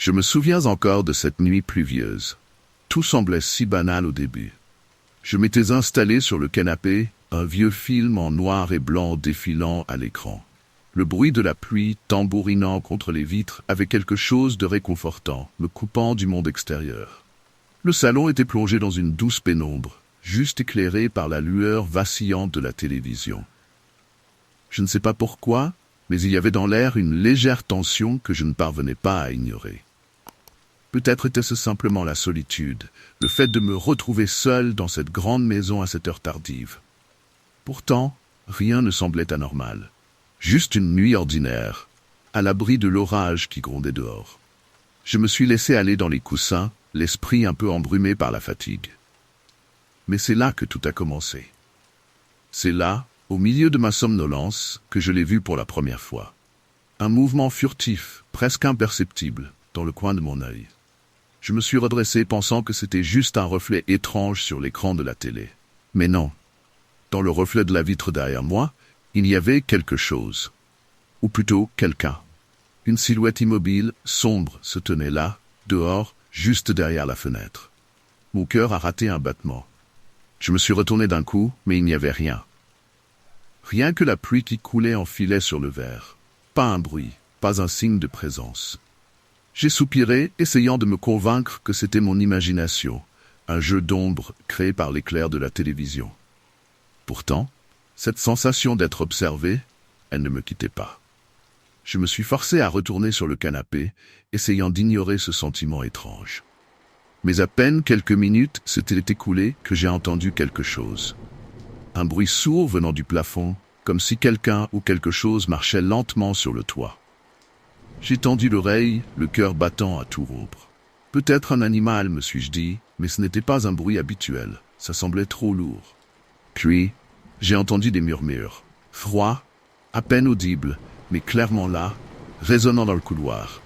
Je me souviens encore de cette nuit pluvieuse. Tout semblait si banal au début. Je m'étais installé sur le canapé, un vieux film en noir et blanc défilant à l'écran. Le bruit de la pluie tambourinant contre les vitres avait quelque chose de réconfortant, me coupant du monde extérieur. Le salon était plongé dans une douce pénombre, juste éclairé par la lueur vacillante de la télévision. Je ne sais pas pourquoi, mais il y avait dans l'air une légère tension que je ne parvenais pas à ignorer. Peut-être était-ce simplement la solitude, le fait de me retrouver seul dans cette grande maison à cette heure tardive. Pourtant, rien ne semblait anormal. Juste une nuit ordinaire, à l'abri de l'orage qui grondait dehors. Je me suis laissé aller dans les coussins, l'esprit un peu embrumé par la fatigue. Mais c'est là que tout a commencé. C'est là, au milieu de ma somnolence, que je l'ai vu pour la première fois. Un mouvement furtif, presque imperceptible, dans le coin de mon œil. Je me suis redressé pensant que c'était juste un reflet étrange sur l'écran de la télé. Mais non. Dans le reflet de la vitre derrière moi, il y avait quelque chose. Ou plutôt quelqu'un. Une silhouette immobile, sombre, se tenait là, dehors, juste derrière la fenêtre. Mon cœur a raté un battement. Je me suis retourné d'un coup, mais il n'y avait rien. Rien que la pluie qui coulait en filet sur le verre. Pas un bruit, pas un signe de présence. J'ai soupiré, essayant de me convaincre que c'était mon imagination, un jeu d'ombre créé par l'éclair de la télévision. Pourtant, cette sensation d'être observé, elle ne me quittait pas. Je me suis forcé à retourner sur le canapé, essayant d'ignorer ce sentiment étrange. Mais à peine quelques minutes s'étaient écoulées que j'ai entendu quelque chose. Un bruit sourd venant du plafond, comme si quelqu'un ou quelque chose marchait lentement sur le toit. J'ai tendu l'oreille, le cœur battant à tout rompre. Peut-être un animal, me suis-je dit, mais ce n'était pas un bruit habituel, ça semblait trop lourd. Puis, j'ai entendu des murmures, froids, à peine audibles, mais clairement là, résonnant dans le couloir.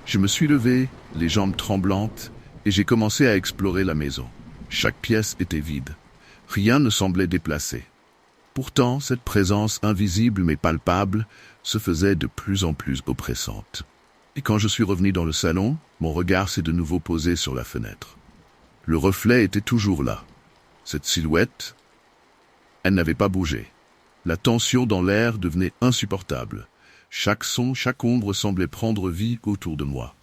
Je me suis levé, les jambes tremblantes, et j'ai commencé à explorer la maison. Chaque pièce était vide. Rien ne semblait déplacé. Pourtant, cette présence invisible mais palpable se faisait de plus en plus oppressante. Et quand je suis revenu dans le salon, mon regard s'est de nouveau posé sur la fenêtre. Le reflet était toujours là. Cette silhouette, elle n'avait pas bougé. La tension dans l'air devenait insupportable. Chaque son, chaque ombre semblait prendre vie autour de moi.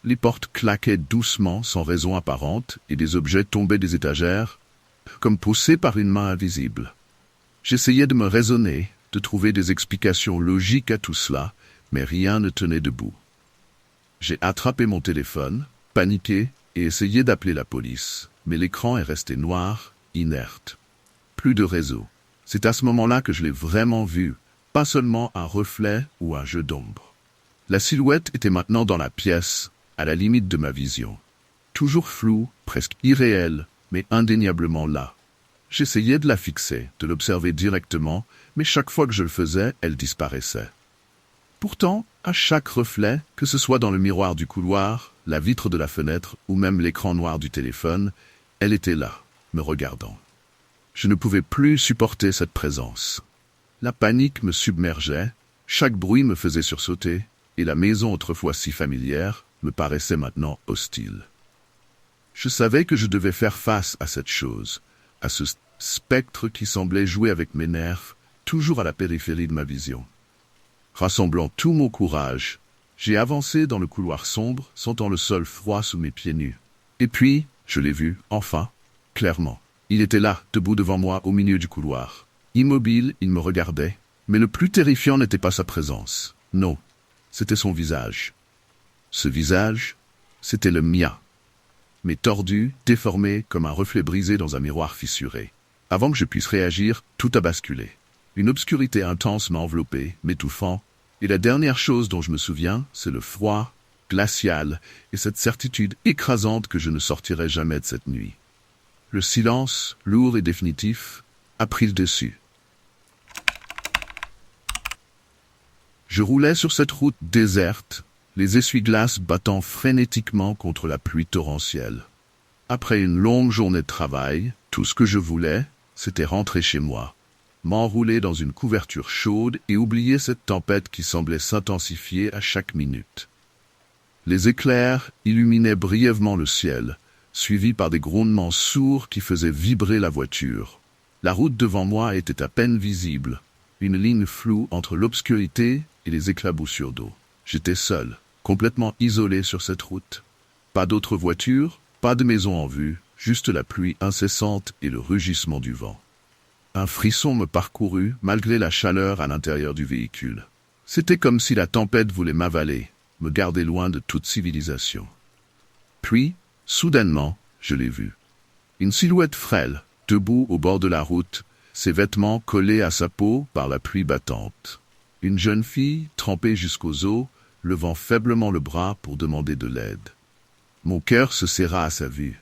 Les portes claquaient doucement, sans raison apparente, et des objets tombaient des étagères, comme poussés par une main invisible. J'essayais de me raisonner, de trouver des explications logiques à tout cela, mais rien ne tenait debout. J'ai attrapé mon téléphone, paniqué, et essayé d'appeler la police, mais l'écran est resté noir, inerte. Plus de réseau. C'est à ce moment-là que je l'ai vraiment vu, pas seulement un reflet ou un jeu d'ombre. La silhouette était maintenant dans la pièce, à la limite de ma vision. Toujours floue, presque irréelle, mais indéniablement là. J'essayais de la fixer, de l'observer directement, mais chaque fois que je le faisais, elle disparaissait. Pourtant, à chaque reflet, que ce soit dans le miroir du couloir, la vitre de la fenêtre ou même l'écran noir du téléphone, elle était là, me regardant. Je ne pouvais plus supporter cette présence. La panique me submergeait, chaque bruit me faisait sursauter, et la maison autrefois si familière me paraissait maintenant hostile. Je savais que je devais faire face à cette chose, à ce spectre qui semblait jouer avec mes nerfs, toujours à la périphérie de ma vision. Rassemblant tout mon courage, j'ai avancé dans le couloir sombre, sentant le sol froid sous mes pieds nus. Et puis, je l'ai vu, enfin, clairement. Il était là, debout devant moi, au milieu du couloir. Immobile, il me regardait, mais le plus terrifiant n'était pas sa présence. Non, c'était son visage. Ce visage, c'était le mien. Mais tordu, déformé, comme un reflet brisé dans un miroir fissuré. Avant que je puisse réagir, tout a basculé. Une obscurité intense m'a enveloppé, m'étouffant, et la dernière chose dont je me souviens, c'est le froid, glacial, et cette certitude écrasante que je ne sortirai jamais de cette nuit. Le silence, lourd et définitif, a pris le dessus. Je roulais sur cette route déserte, les essuie-glaces battant frénétiquement contre la pluie torrentielle. Après une longue journée de travail, tout ce que je voulais, c'était rentrer chez moi, m'enrouler dans une couverture chaude et oublier cette tempête qui semblait s'intensifier à chaque minute. Les éclairs illuminaient brièvement le ciel, suivis par des grondements sourds qui faisaient vibrer la voiture. La route devant moi était à peine visible, une ligne floue entre l'obscurité et les éclaboussures d'eau. J'étais seul, complètement isolé sur cette route. Pas d'autres voitures, pas de maison en vue, juste la pluie incessante et le rugissement du vent. Un frisson me parcourut malgré la chaleur à l'intérieur du véhicule. C'était comme si la tempête voulait m'avaler, me garder loin de toute civilisation. Puis, soudainement, je l'ai vu. Une silhouette frêle, debout au bord de la route, ses vêtements collés à sa peau par la pluie battante. Une jeune fille, trempée jusqu'aux os, levant faiblement le bras pour demander de l'aide. Mon cœur se serra à sa vue.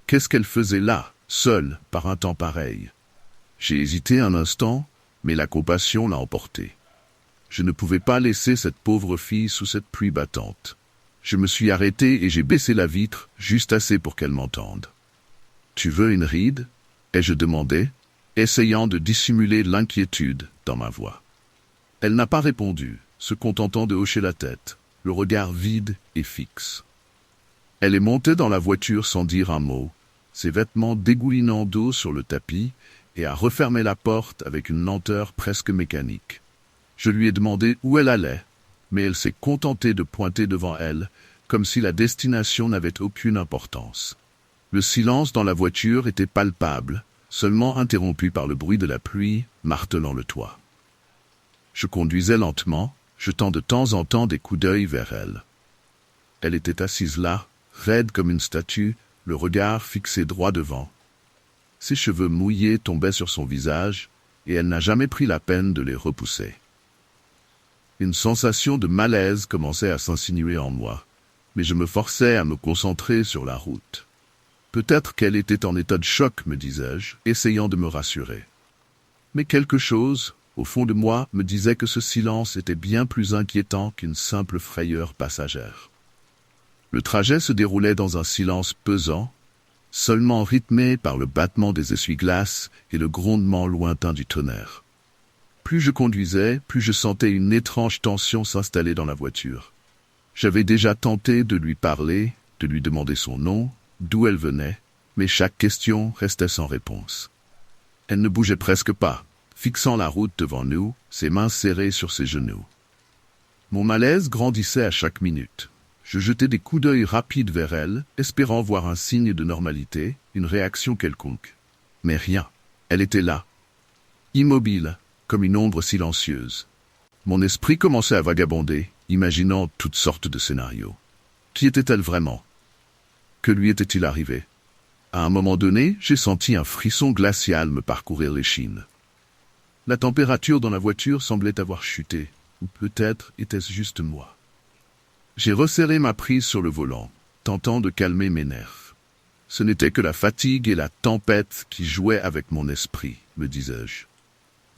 Qu'est-ce qu'elle faisait là, seule, par un temps pareil? J'ai hésité un instant, mais la compassion l'a emporté. Je ne pouvais pas laisser cette pauvre fille sous cette pluie battante. Je me suis arrêté et j'ai baissé la vitre, juste assez pour qu'elle m'entende. « Tu veux une ride ?» ai-je demandé, essayant de dissimuler l'inquiétude dans ma voix. Elle n'a pas répondu, se contentant de hocher la tête, le regard vide et fixe. Elle est montée dans la voiture sans dire un mot, ses vêtements dégoulinant d'eau sur le tapis, et a refermé la porte avec une lenteur presque mécanique. Je lui ai demandé où elle allait, mais elle s'est contentée de pointer devant elle, comme si la destination n'avait aucune importance. Le silence dans la voiture était palpable, seulement interrompu par le bruit de la pluie martelant le toit. Je conduisais lentement, jetant de temps en temps des coups d'œil vers elle. Elle était assise là, raide comme une statue, le regard fixé droit devant. Ses cheveux mouillés tombaient sur son visage, et elle n'a jamais pris la peine de les repousser. Une sensation de malaise commençait à s'insinuer en moi, mais je me forçais à me concentrer sur la route. Peut-être qu'elle était en état de choc, me disais-je, essayant de me rassurer. Mais quelque chose, au fond de moi, me disait que ce silence était bien plus inquiétant qu'une simple frayeur passagère. Le trajet se déroulait dans un silence pesant, seulement rythmé par le battement des essuie-glaces et le grondement lointain du tonnerre. Plus je conduisais, plus je sentais une étrange tension s'installer dans la voiture. J'avais déjà tenté de lui parler, de lui demander son nom, d'où elle venait, mais chaque question restait sans réponse. Elle ne bougeait presque pas, fixant la route devant nous, ses mains serrées sur ses genoux. Mon malaise grandissait à chaque minute. Je jetais des coups d'œil rapides vers elle, espérant voir un signe de normalité, une réaction quelconque. Mais rien. Elle était là, immobile, comme une ombre silencieuse. Mon esprit commençait à vagabonder, imaginant toutes sortes de scénarios. Qui était-elle vraiment? Que lui était-il arrivé? À un moment donné, j'ai senti un frisson glacial me parcourir l'échine. La température dans la voiture semblait avoir chuté, ou peut-être était-ce juste moi. J'ai resserré ma prise sur le volant, tentant de calmer mes nerfs. Ce n'était que la fatigue et la tempête qui jouaient avec mon esprit, me disais-je.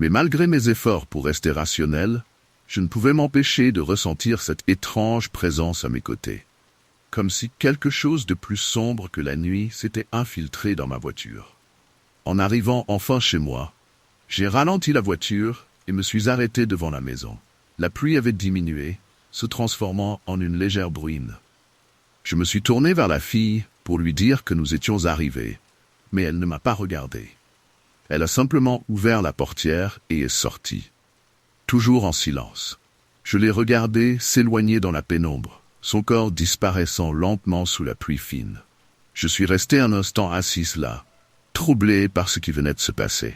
Mais malgré mes efforts pour rester rationnel, je ne pouvais m'empêcher de ressentir cette étrange présence à mes côtés. Comme si quelque chose de plus sombre que la nuit s'était infiltré dans ma voiture. En arrivant enfin chez moi, j'ai ralenti la voiture et me suis arrêté devant la maison. La pluie avait diminué, se transformant en une légère bruine. Je me suis tourné vers la fille pour lui dire que nous étions arrivés, mais elle ne m'a pas regardé. Elle a simplement ouvert la portière et est sortie. Toujours en silence. Je l'ai regardée s'éloigner dans la pénombre, son corps disparaissant lentement sous la pluie fine. Je suis resté un instant assise là, troublé par ce qui venait de se passer.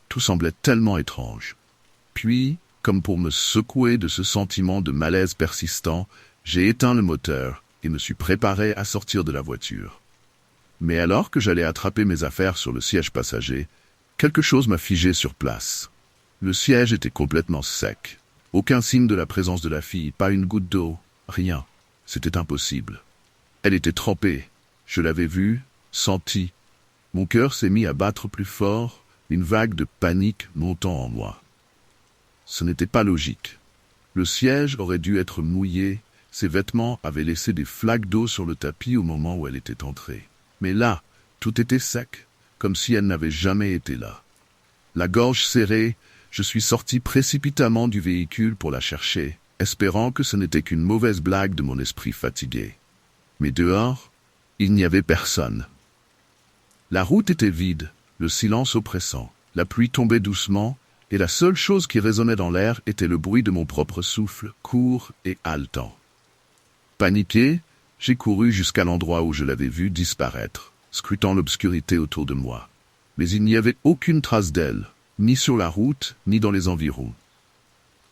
Tout semblait tellement étrange. Puis, comme pour me secouer de ce sentiment de malaise persistant, j'ai éteint le moteur et me suis préparé à sortir de la voiture. Mais alors que j'allais attraper mes affaires sur le siège passager, quelque chose m'a figé sur place. Le siège était complètement sec. Aucun signe de la présence de la fille, pas une goutte d'eau, rien. C'était impossible. Elle était trempée. Je l'avais vue, sentie. Mon cœur s'est mis à battre plus fort, une vague de panique montant en moi. Ce n'était pas logique. Le siège aurait dû être mouillé, ses vêtements avaient laissé des flaques d'eau sur le tapis au moment où elle était entrée. Mais là, tout était sec, comme si elle n'avait jamais été là. La gorge serrée, je suis sorti précipitamment du véhicule pour la chercher, espérant que ce n'était qu'une mauvaise blague de mon esprit fatigué. Mais dehors, il n'y avait personne. La route était vide, le silence oppressant, la pluie tombait doucement, et la seule chose qui résonnait dans l'air était le bruit de mon propre souffle, court et haletant. Paniqué, j'ai couru jusqu'à l'endroit où je l'avais vue disparaître, scrutant l'obscurité autour de moi. Mais il n'y avait aucune trace d'elle, ni sur la route, ni dans les environs.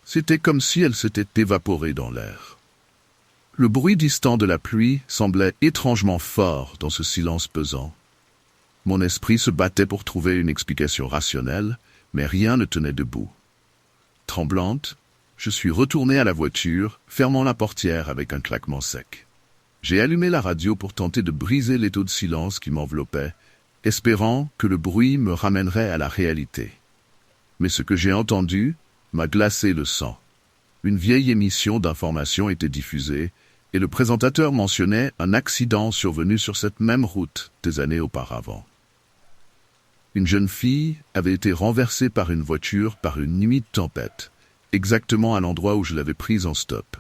C'était comme si elle s'était évaporée dans l'air. Le bruit distant de la pluie semblait étrangement fort dans ce silence pesant. Mon esprit se battait pour trouver une explication rationnelle, mais rien ne tenait debout. Tremblante, je suis retourné à la voiture, fermant la portière avec un claquement sec. J'ai allumé la radio pour tenter de briser l'étau de silence qui m'enveloppait, espérant que le bruit me ramènerait à la réalité. Mais ce que j'ai entendu m'a glacé le sang. Une vieille émission d'information était diffusée, et le présentateur mentionnait un accident survenu sur cette même route des années auparavant. Une jeune fille avait été renversée par une voiture par une nuit de tempête, exactement à l'endroit où je l'avais prise en stop.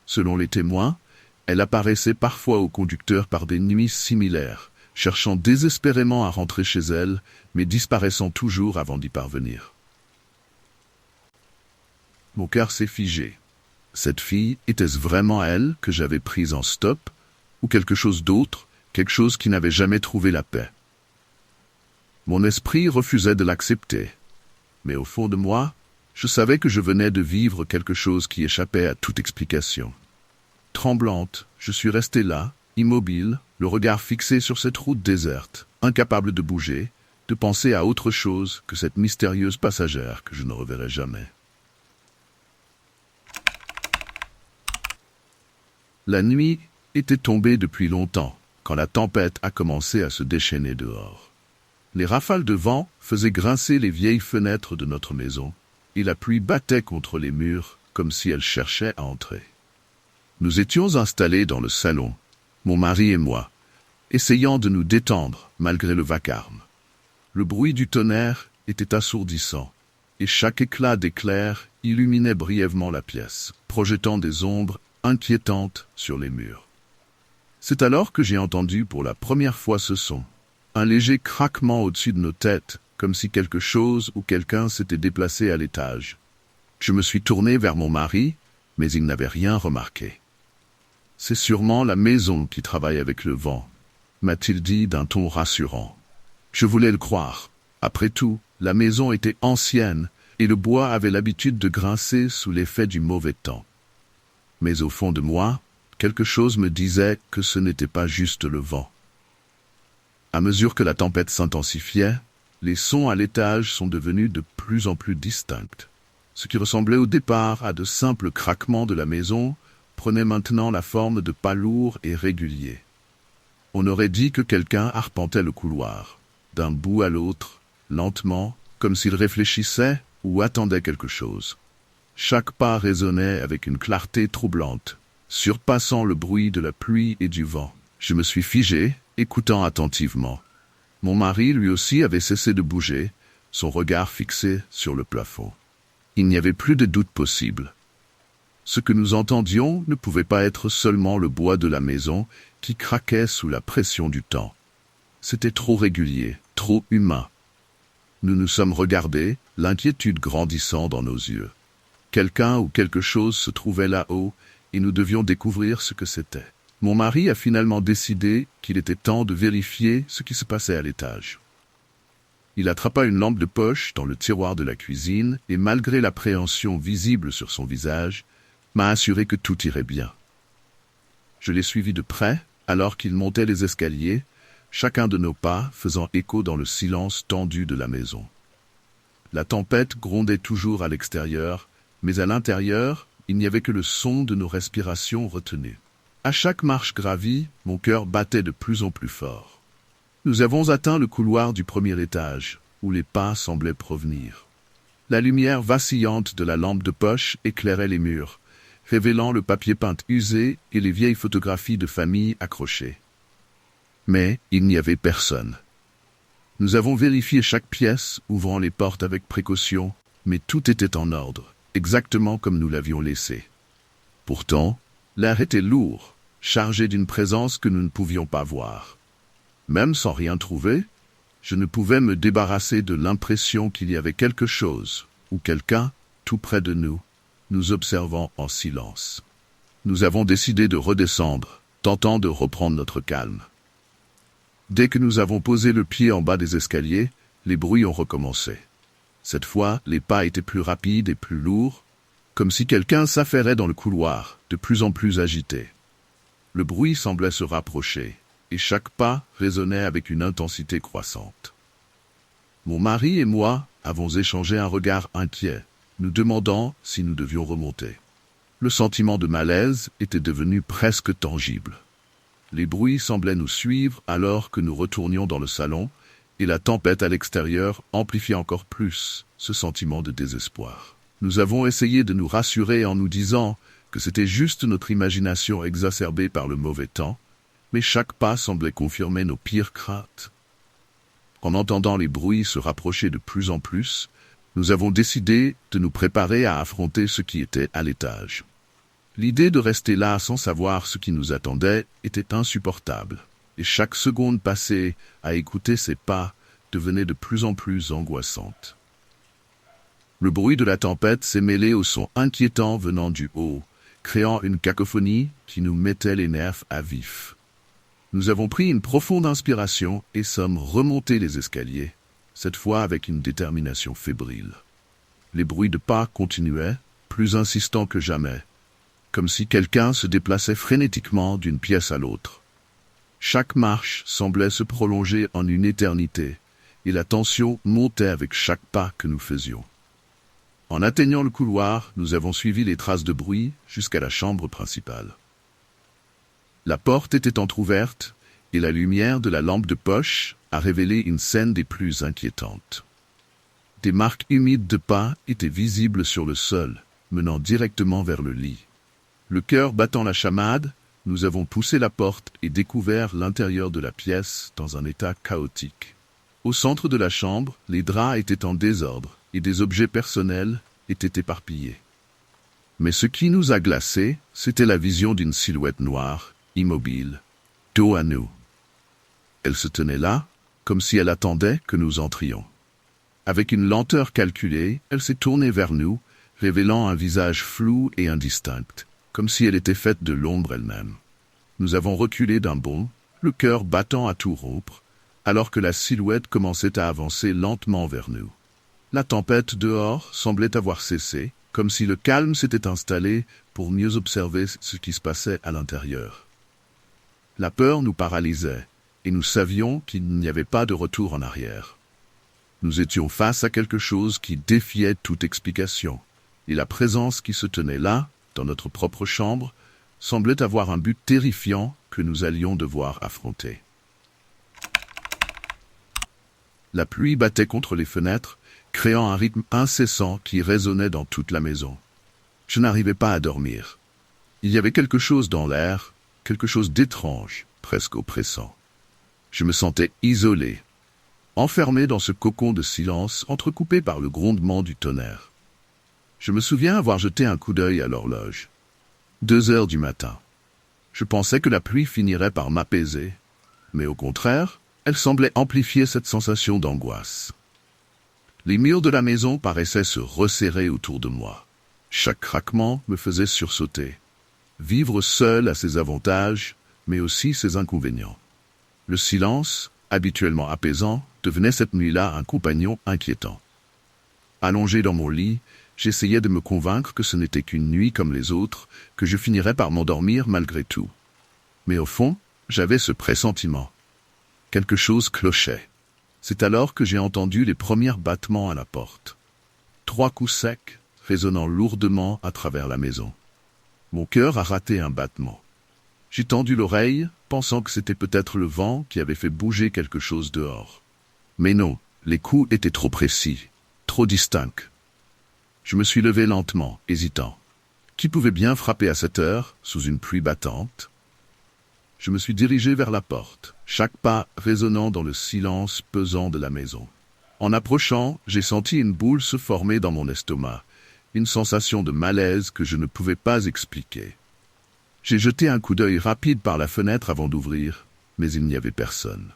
Selon les témoins, elle apparaissait parfois au conducteur par des nuits similaires, cherchant désespérément à rentrer chez elle, mais disparaissant toujours avant d'y parvenir. Mon cœur s'est figé. Cette fille, était-ce vraiment elle que j'avais prise en stop, ou quelque chose d'autre, quelque chose qui n'avait jamais trouvé la paix? Mon esprit refusait de l'accepter. Mais au fond de moi, je savais que je venais de vivre quelque chose qui échappait à toute explication. Tremblante, je suis restée là, immobile, le regard fixé sur cette route déserte, incapable de bouger, de penser à autre chose que cette mystérieuse passagère que je ne reverrai jamais. La nuit était tombée depuis longtemps, quand la tempête a commencé à se déchaîner dehors. Les rafales de vent faisaient grincer les vieilles fenêtres de notre maison, et la pluie battait contre les murs comme si elle cherchait à entrer. Nous étions installés dans le salon, mon mari et moi, essayant de nous détendre malgré le vacarme. Le bruit du tonnerre était assourdissant, et chaque éclat d'éclair illuminait brièvement la pièce, projetant des ombres inquiétantes sur les murs. C'est alors que j'ai entendu pour la première fois ce son. Un léger craquement au-dessus de nos têtes, comme si quelque chose ou quelqu'un s'était déplacé à l'étage. Je me suis tourné vers mon mari, mais il n'avait rien remarqué. « C'est sûrement la maison qui travaille avec le vent », m'a-t-il dit d'un ton rassurant. Je voulais le croire. Après tout, la maison était ancienne et le bois avait l'habitude de grincer sous l'effet du mauvais temps. Mais au fond de moi, quelque chose me disait que ce n'était pas juste le vent. À mesure que la tempête s'intensifiait, les sons à l'étage sont devenus de plus en plus distincts. Ce qui ressemblait au départ à de simples craquements de la maison prenait maintenant la forme de pas lourds et réguliers. On aurait dit que quelqu'un arpentait le couloir, d'un bout à l'autre, lentement, comme s'il réfléchissait ou attendait quelque chose. Chaque pas résonnait avec une clarté troublante, surpassant le bruit de la pluie et du vent. Je me suis figé, écoutant attentivement. Mon mari, lui aussi, avait cessé de bouger, son regard fixé sur le plafond. Il n'y avait plus de doute possible. Ce que nous entendions ne pouvait pas être seulement le bois de la maison qui craquait sous la pression du temps. C'était trop régulier, trop humain. Nous nous sommes regardés, l'inquiétude grandissant dans nos yeux. Quelqu'un ou quelque chose se trouvait là-haut et nous devions découvrir ce que c'était. Mon mari a finalement décidé qu'il était temps de vérifier ce qui se passait à l'étage. Il attrapa une lampe de poche dans le tiroir de la cuisine et malgré l'appréhension visible sur son visage, m'a assuré que tout irait bien. Je l'ai suivi de près alors qu'il montait les escaliers, chacun de nos pas faisant écho dans le silence tendu de la maison. La tempête grondait toujours à l'extérieur, mais à l'intérieur, il n'y avait que le son de nos respirations retenues. À chaque marche gravie, mon cœur battait de plus en plus fort. Nous avons atteint le couloir du premier étage, où les pas semblaient provenir. La lumière vacillante de la lampe de poche éclairait les murs, révélant le papier peint usé et les vieilles photographies de famille accrochées. Mais il n'y avait personne. Nous avons vérifié chaque pièce, ouvrant les portes avec précaution, mais tout était en ordre, exactement comme nous l'avions laissé. Pourtant, l'air était lourd, chargé d'une présence que nous ne pouvions pas voir. Même sans rien trouver, je ne pouvais me débarrasser de l'impression qu'il y avait quelque chose, ou quelqu'un, tout près de nous, nous observant en silence. Nous avons décidé de redescendre, tentant de reprendre notre calme. Dès que nous avons posé le pied en bas des escaliers, les bruits ont recommencé. Cette fois, les pas étaient plus rapides et plus lourds, comme si quelqu'un s'affairait dans le couloir, de plus en plus agité. Le bruit semblait se rapprocher, et chaque pas résonnait avec une intensité croissante. Mon mari et moi avons échangé un regard inquiet, nous demandant si nous devions remonter. Le sentiment de malaise était devenu presque tangible. Les bruits semblaient nous suivre alors que nous retournions dans le salon, et la tempête à l'extérieur amplifiait encore plus ce sentiment de désespoir. Nous avons essayé de nous rassurer en nous disant que c'était juste notre imagination exacerbée par le mauvais temps, mais chaque pas semblait confirmer nos pires craintes. En entendant les bruits se rapprocher de plus en plus, nous avons décidé de nous préparer à affronter ce qui était à l'étage. L'idée de rester là sans savoir ce qui nous attendait était insupportable, et chaque seconde passée à écouter ces pas devenait de plus en plus angoissante. Le bruit de la tempête s'est mêlé au son inquiétant venant du haut, créant une cacophonie qui nous mettait les nerfs à vif. Nous avons pris une profonde inspiration et sommes remontés les escaliers, cette fois avec une détermination fébrile. Les bruits de pas continuaient, plus insistants que jamais, comme si quelqu'un se déplaçait frénétiquement d'une pièce à l'autre. Chaque marche semblait se prolonger en une éternité, et la tension montait avec chaque pas que nous faisions. En atteignant le couloir, nous avons suivi les traces de bruit jusqu'à la chambre principale. La porte était entr'ouverte, et la lumière de la lampe de poche a révélé une scène des plus inquiétantes. Des marques humides de pas étaient visibles sur le sol, menant directement vers le lit. Le cœur battant la chamade, nous avons poussé la porte et découvert l'intérieur de la pièce dans un état chaotique. Au centre de la chambre, les draps étaient en désordre et des objets personnels étaient éparpillés. Mais ce qui nous a glacés, c'était la vision d'une silhouette noire, immobile, dos à nous. Elle se tenait là, comme si elle attendait que nous entrions. Avec une lenteur calculée, elle s'est tournée vers nous, révélant un visage flou et indistinct, comme si elle était faite de l'ombre elle-même. Nous avons reculé d'un bond, le cœur battant à tout rompre, alors que la silhouette commençait à avancer lentement vers nous. La tempête dehors semblait avoir cessé, comme si le calme s'était installé pour mieux observer ce qui se passait à l'intérieur. La peur nous paralysait, et nous savions qu'il n'y avait pas de retour en arrière. Nous étions face à quelque chose qui défiait toute explication, et la présence qui se tenait là, dans notre propre chambre, semblait avoir un but terrifiant que nous allions devoir affronter. La pluie battait contre les fenêtres, créant un rythme incessant qui résonnait dans toute la maison. Je n'arrivais pas à dormir. Il y avait quelque chose dans l'air, quelque chose d'étrange, presque oppressant. Je me sentais isolé, enfermé dans ce cocon de silence entrecoupé par le grondement du tonnerre. Je me souviens avoir jeté un coup d'œil à l'horloge. 2 heures du matin. Je pensais que la pluie finirait par m'apaiser, mais au contraire, elle semblait amplifier cette sensation d'angoisse. Les murs de la maison paraissaient se resserrer autour de moi. Chaque craquement me faisait sursauter. Vivre seul a ses avantages, mais aussi ses inconvénients. Le silence, habituellement apaisant, devenait cette nuit-là un compagnon inquiétant. Allongé dans mon lit, j'essayais de me convaincre que ce n'était qu'une nuit comme les autres, que je finirais par m'endormir malgré tout. Mais au fond, j'avais ce pressentiment. Quelque chose clochait. C'est alors que j'ai entendu les premiers battements à la porte. 3 coups secs, résonnant lourdement à travers la maison. Mon cœur a raté un battement. J'ai tendu l'oreille, pensant que c'était peut-être le vent qui avait fait bouger quelque chose dehors. Mais non, les coups étaient trop précis, trop distincts. Je me suis levé lentement, hésitant. Qui pouvait bien frapper à cette heure, sous une pluie battante? Je me suis dirigé vers la porte, chaque pas résonnant dans le silence pesant de la maison. En approchant, j'ai senti une boule se former dans mon estomac, une sensation de malaise que je ne pouvais pas expliquer. J'ai jeté un coup d'œil rapide par la fenêtre avant d'ouvrir, mais il n'y avait personne.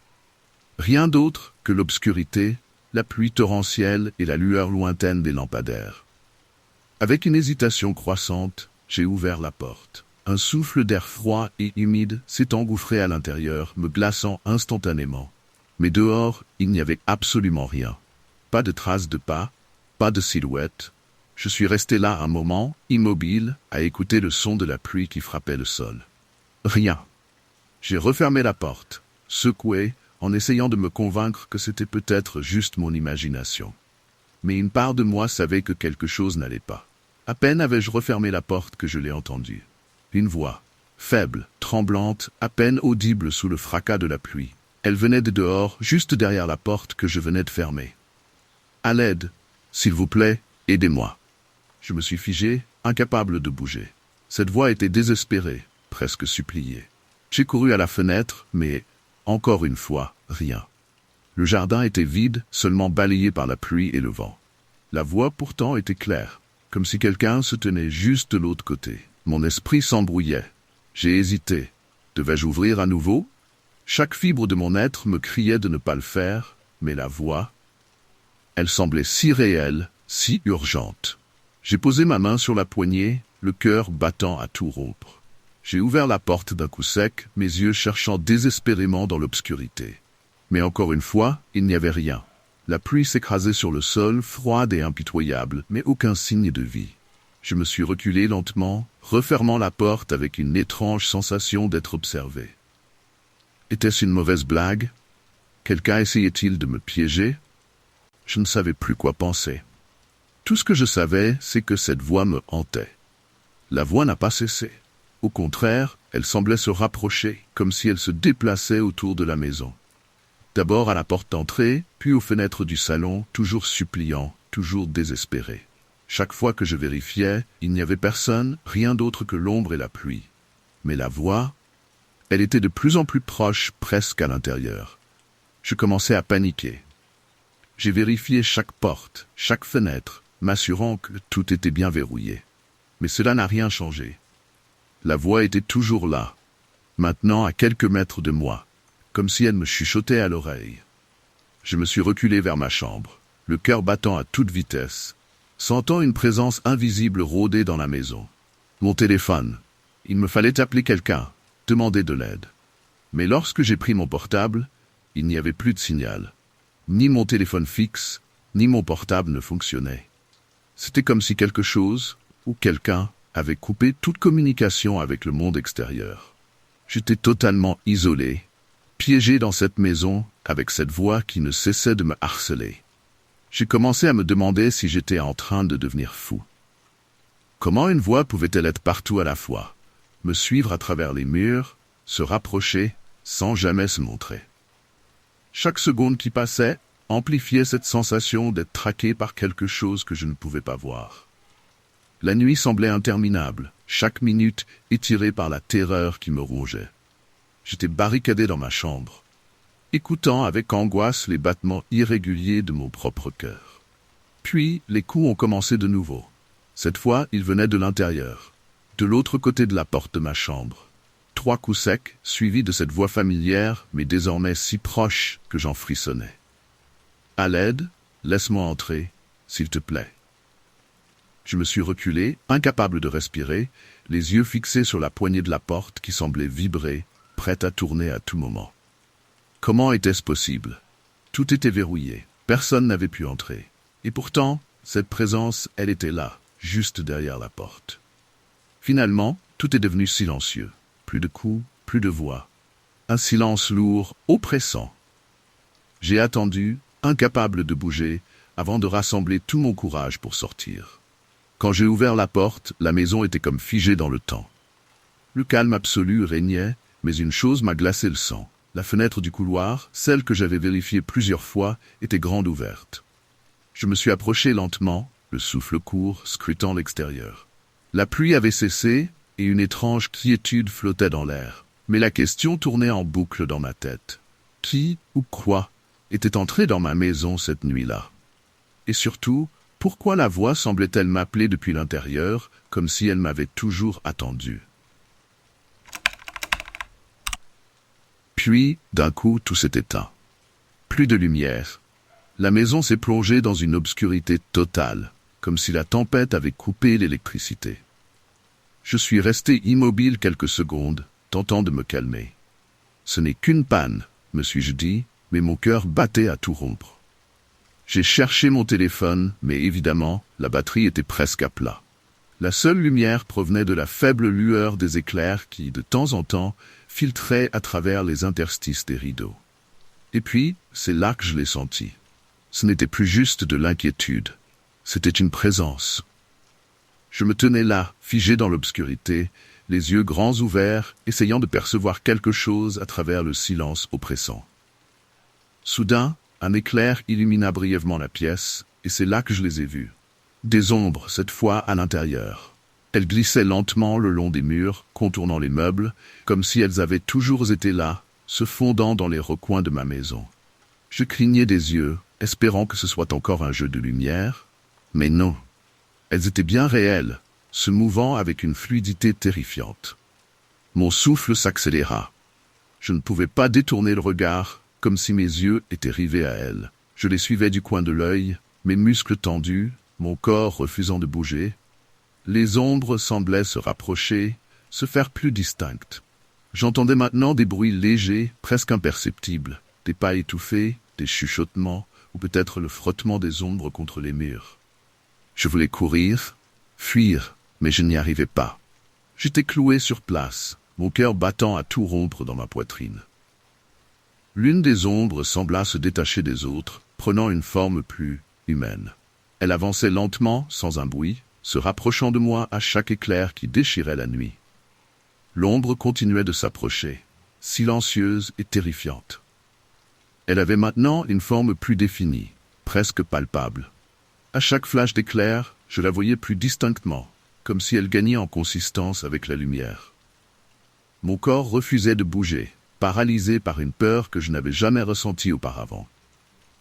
Rien d'autre que l'obscurité, la pluie torrentielle et la lueur lointaine des lampadaires. Avec une hésitation croissante, j'ai ouvert la porte. Un souffle d'air froid et humide s'est engouffré à l'intérieur, me glaçant instantanément. Mais dehors, il n'y avait absolument rien. Pas de traces de pas, pas de silhouette. Je suis resté là un moment, immobile, à écouter le son de la pluie qui frappait le sol. Rien. J'ai refermé la porte, secoué, en essayant de me convaincre que c'était peut-être juste mon imagination. Mais une part de moi savait que quelque chose n'allait pas. À peine avais-je refermé la porte que je l'ai entendue. Une voix, faible, tremblante, à peine audible sous le fracas de la pluie. Elle venait de dehors, juste derrière la porte que je venais de fermer. « À l'aide, s'il vous plaît, aidez-moi. » Je me suis figé, incapable de bouger. Cette voix était désespérée, presque suppliée. J'ai couru à la fenêtre, mais, encore une fois, rien. Le jardin était vide, seulement balayé par la pluie et le vent. La voix pourtant était claire, comme si quelqu'un se tenait juste de l'autre côté. Mon esprit s'embrouillait. J'ai hésité. Devais-je ouvrir à nouveau? Chaque fibre de mon être me criait de ne pas le faire, mais la voix, elle semblait si réelle, si urgente. J'ai posé ma main sur la poignée, le cœur battant à tout rompre. J'ai ouvert la porte d'un coup sec, mes yeux cherchant désespérément dans l'obscurité. Mais encore une fois, il n'y avait rien. La pluie s'écrasait sur le sol, froide et impitoyable, mais aucun signe de vie. Je me suis reculé lentement, refermant la porte avec une étrange sensation d'être observé. Était-ce une mauvaise blague? Quelqu'un essayait-il de me piéger? Je ne savais plus quoi penser. Tout ce que je savais, c'est que cette voix me hantait. La voix n'a pas cessé. Au contraire, elle semblait se rapprocher, comme si elle se déplaçait autour de la maison. D'abord à la porte d'entrée, puis aux fenêtres du salon, toujours suppliant, toujours désespéré. Chaque fois que je vérifiais, il n'y avait personne, rien d'autre que l'ombre et la pluie. Mais la voix, elle était de plus en plus proche, presque à l'intérieur. Je commençais à paniquer. J'ai vérifié chaque porte, chaque fenêtre, m'assurant que tout était bien verrouillé. Mais cela n'a rien changé. La voix était toujours là, maintenant à quelques mètres de moi, comme si elle me chuchotait à l'oreille. Je me suis reculé vers ma chambre, le cœur battant à toute vitesse, sentant une présence invisible rôder dans la maison. Mon téléphone. Il me fallait appeler quelqu'un, demander de l'aide. Mais lorsque j'ai pris mon portable, il n'y avait plus de signal. Ni mon téléphone fixe, ni mon portable ne fonctionnaient. C'était comme si quelque chose, ou quelqu'un, avait coupé toute communication avec le monde extérieur. J'étais totalement isolé, piégé dans cette maison, avec cette voix qui ne cessait de me harceler. J'ai commencé à me demander si j'étais en train de devenir fou. Comment une voix pouvait-elle être partout à la fois, me suivre à travers les murs, se rapprocher, sans jamais se montrer? Chaque seconde qui passait amplifiait cette sensation d'être traqué par quelque chose que je ne pouvais pas voir. La nuit semblait interminable, chaque minute étirée par la terreur qui me rongeait. J'étais barricadé dans ma chambre, écoutant avec angoisse les battements irréguliers de mon propre cœur. Puis, les coups ont commencé de nouveau. Cette fois, ils venaient de l'intérieur, de l'autre côté de la porte de ma chambre. 3 coups secs, suivis de cette voix familière, mais désormais si proche que j'en frissonnais. « À l'aide, laisse-moi entrer, s'il te plaît. » Je me suis reculé, incapable de respirer, les yeux fixés sur la poignée de la porte qui semblait vibrer, prête à tourner à tout moment. Comment était-ce possible? Tout était verrouillé, personne n'avait pu entrer. Et pourtant, cette présence, elle était là, juste derrière la porte. Finalement, tout est devenu silencieux. Plus de coups, plus de voix. Un silence lourd, oppressant. J'ai attendu, incapable de bouger, avant de rassembler tout mon courage pour sortir. Quand j'ai ouvert la porte, la maison était comme figée dans le temps. Le calme absolu régnait, mais une chose m'a glacé le sang. La fenêtre du couloir, celle que j'avais vérifiée plusieurs fois, était grande ouverte. Je me suis approché lentement, le souffle court, scrutant l'extérieur. La pluie avait cessé, et une étrange quiétude flottait dans l'air. Mais la question tournait en boucle dans ma tête. Qui ou quoi était entré dans ma maison cette nuit-là? Et surtout, Pourquoi la voix semblait-elle m'appeler depuis l'intérieur, comme si elle m'avait toujours attendu? Puis, d'un coup, tout s'est éteint. Plus de lumière. La maison s'est plongée dans une obscurité totale, comme si la tempête avait coupé l'électricité. Je suis resté immobile quelques secondes, tentant de me calmer. Ce n'est qu'une panne, me suis-je dit, mais mon cœur battait à tout rompre. J'ai cherché mon téléphone, mais évidemment, la batterie était presque à plat. La seule lumière provenait de la faible lueur des éclairs qui, de temps en temps, filtraient à travers les interstices des rideaux. Et puis, c'est là que je l'ai senti. Ce n'était plus juste de l'inquiétude, c'était une présence. Je me tenais là, figé dans l'obscurité, les yeux grands ouverts, essayant de percevoir quelque chose à travers le silence oppressant. Soudain, un éclair illumina brièvement la pièce, et c'est là que je les ai vues. Des ombres, cette fois à l'intérieur. Elles glissaient lentement le long des murs, contournant les meubles, comme si elles avaient toujours été là, se fondant dans les recoins de ma maison. Je clignais des yeux, espérant que ce soit encore un jeu de lumière, mais non. Elles étaient bien réelles, se mouvant avec une fluidité terrifiante. Mon souffle s'accéléra. Je ne pouvais pas détourner le regard, comme si mes yeux étaient rivés à elles. Je les suivais du coin de l'œil, mes muscles tendus, mon corps refusant de bouger. Les ombres semblaient se rapprocher, se faire plus distinctes. J'entendais maintenant des bruits légers, presque imperceptibles, des pas étouffés, des chuchotements, ou peut-être le frottement des ombres contre les murs. Je voulais courir, fuir, mais je n'y arrivais pas. J'étais cloué sur place, mon cœur battant à tout rompre dans ma poitrine. L'une des ombres sembla se détacher des autres, prenant une forme plus humaine. Elle avançait lentement, sans un bruit, se rapprochant de moi à chaque éclair qui déchirait la nuit. L'ombre continuait de s'approcher, silencieuse et terrifiante. Elle avait maintenant une forme plus définie, presque palpable. À chaque flash d'éclair, je la voyais plus distinctement, comme si elle gagnait en consistance avec la lumière. Mon corps refusait de bouger, paralysé par une peur que je n'avais jamais ressentie auparavant.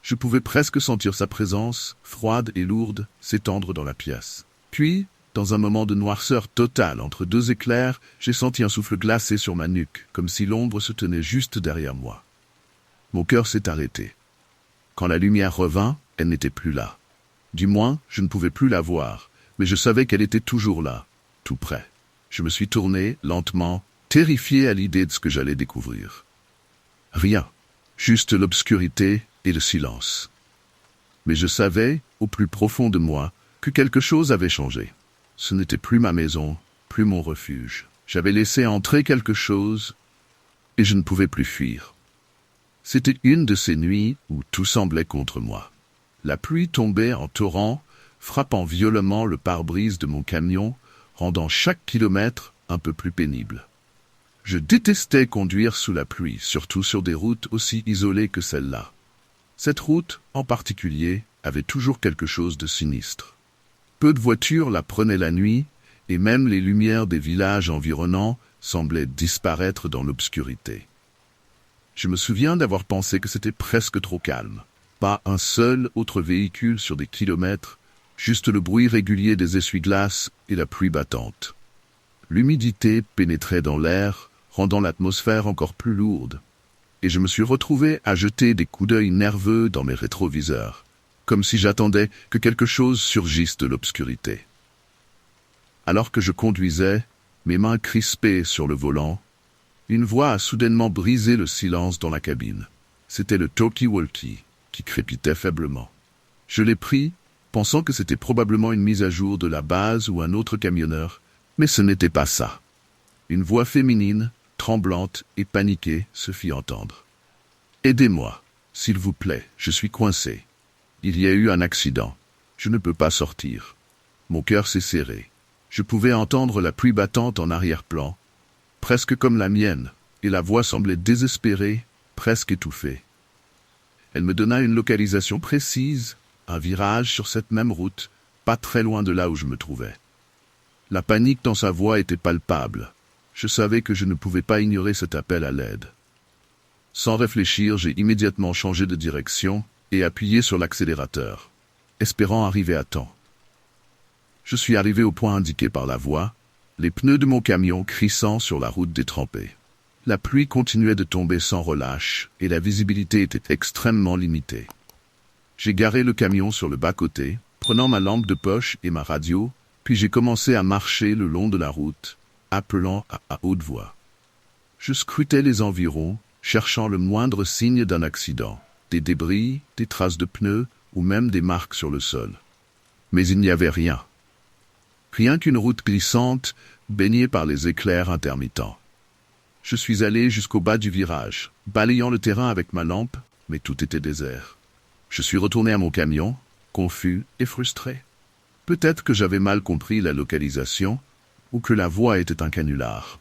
Je pouvais presque sentir sa présence, froide et lourde, s'étendre dans la pièce. Puis, dans un moment de noirceur totale entre deux éclairs, j'ai senti un souffle glacé sur ma nuque, comme si l'ombre se tenait juste derrière moi. Mon cœur s'est arrêté. Quand la lumière revint, elle n'était plus là. Du moins, je ne pouvais plus la voir, mais je savais qu'elle était toujours là, tout près. Je me suis tourné, lentement, terrifié à l'idée de ce que j'allais découvrir. Rien, juste l'obscurité et le silence. Mais je savais, au plus profond de moi, que quelque chose avait changé. Ce n'était plus ma maison, plus mon refuge. J'avais laissé entrer quelque chose, et je ne pouvais plus fuir. C'était une de ces nuits où tout semblait contre moi. La pluie tombait en torrent, frappant violemment le pare-brise de mon camion, rendant chaque kilomètre un peu plus pénible. Je détestais conduire sous la pluie, surtout sur des routes aussi isolées que celle-là. Cette route, en particulier, avait toujours quelque chose de sinistre. Peu de voitures la prenaient la nuit, et même les lumières des villages environnants semblaient disparaître dans l'obscurité. Je me souviens d'avoir pensé que c'était presque trop calme. Pas un seul autre véhicule sur des kilomètres, juste le bruit régulier des essuie-glaces et la pluie battante. L'humidité pénétrait dans l'air, rendant l'atmosphère encore plus lourde. Et je me suis retrouvé à jeter des coups d'œil nerveux dans mes rétroviseurs, comme si j'attendais que quelque chose surgisse de l'obscurité. Alors que je conduisais, mes mains crispées sur le volant, une voix a soudainement brisé le silence dans la cabine. C'était le talkie-walkie, qui crépitait faiblement. Je l'ai pris, pensant que c'était probablement une mise à jour de la base ou un autre camionneur, mais ce n'était pas ça. Une voix féminine, tremblante et paniquée, se fit entendre. « Aidez-moi, s'il vous plaît, je suis coincé. Il y a eu un accident. Je ne peux pas sortir. » Mon cœur s'est serré. Je pouvais entendre la pluie battante en arrière-plan, presque comme la mienne, et la voix semblait désespérée, presque étouffée. Elle me donna une localisation précise, un virage sur cette même route, pas très loin de là où je me trouvais. La panique dans sa voix était palpable. Je savais que je ne pouvais pas ignorer cet appel à l'aide. Sans réfléchir, j'ai immédiatement changé de direction et appuyé sur l'accélérateur. espérant arriver à temps. Je suis arrivé au point indiqué par la voie, les pneus de mon camion crissant sur la route détrempée. La pluie continuait de tomber sans relâche et la visibilité était extrêmement limitée. J'ai garé le camion sur le bas-côté, prenant ma lampe de poche et ma radio, puis j'ai commencé à marcher le long de la route, appelant à haute voix. Je scrutais les environs, cherchant le moindre signe d'un accident, des débris, des traces de pneus ou même des marques sur le sol. Mais il n'y avait rien. Rien qu'une route glissante, baignée par les éclairs intermittents. Je suis allé jusqu'au bas du virage, balayant le terrain avec ma lampe, mais tout était désert. Je suis retourné à mon camion, confus et frustré. Peut-être que j'avais mal compris la localisation, ou que la voie était un canular.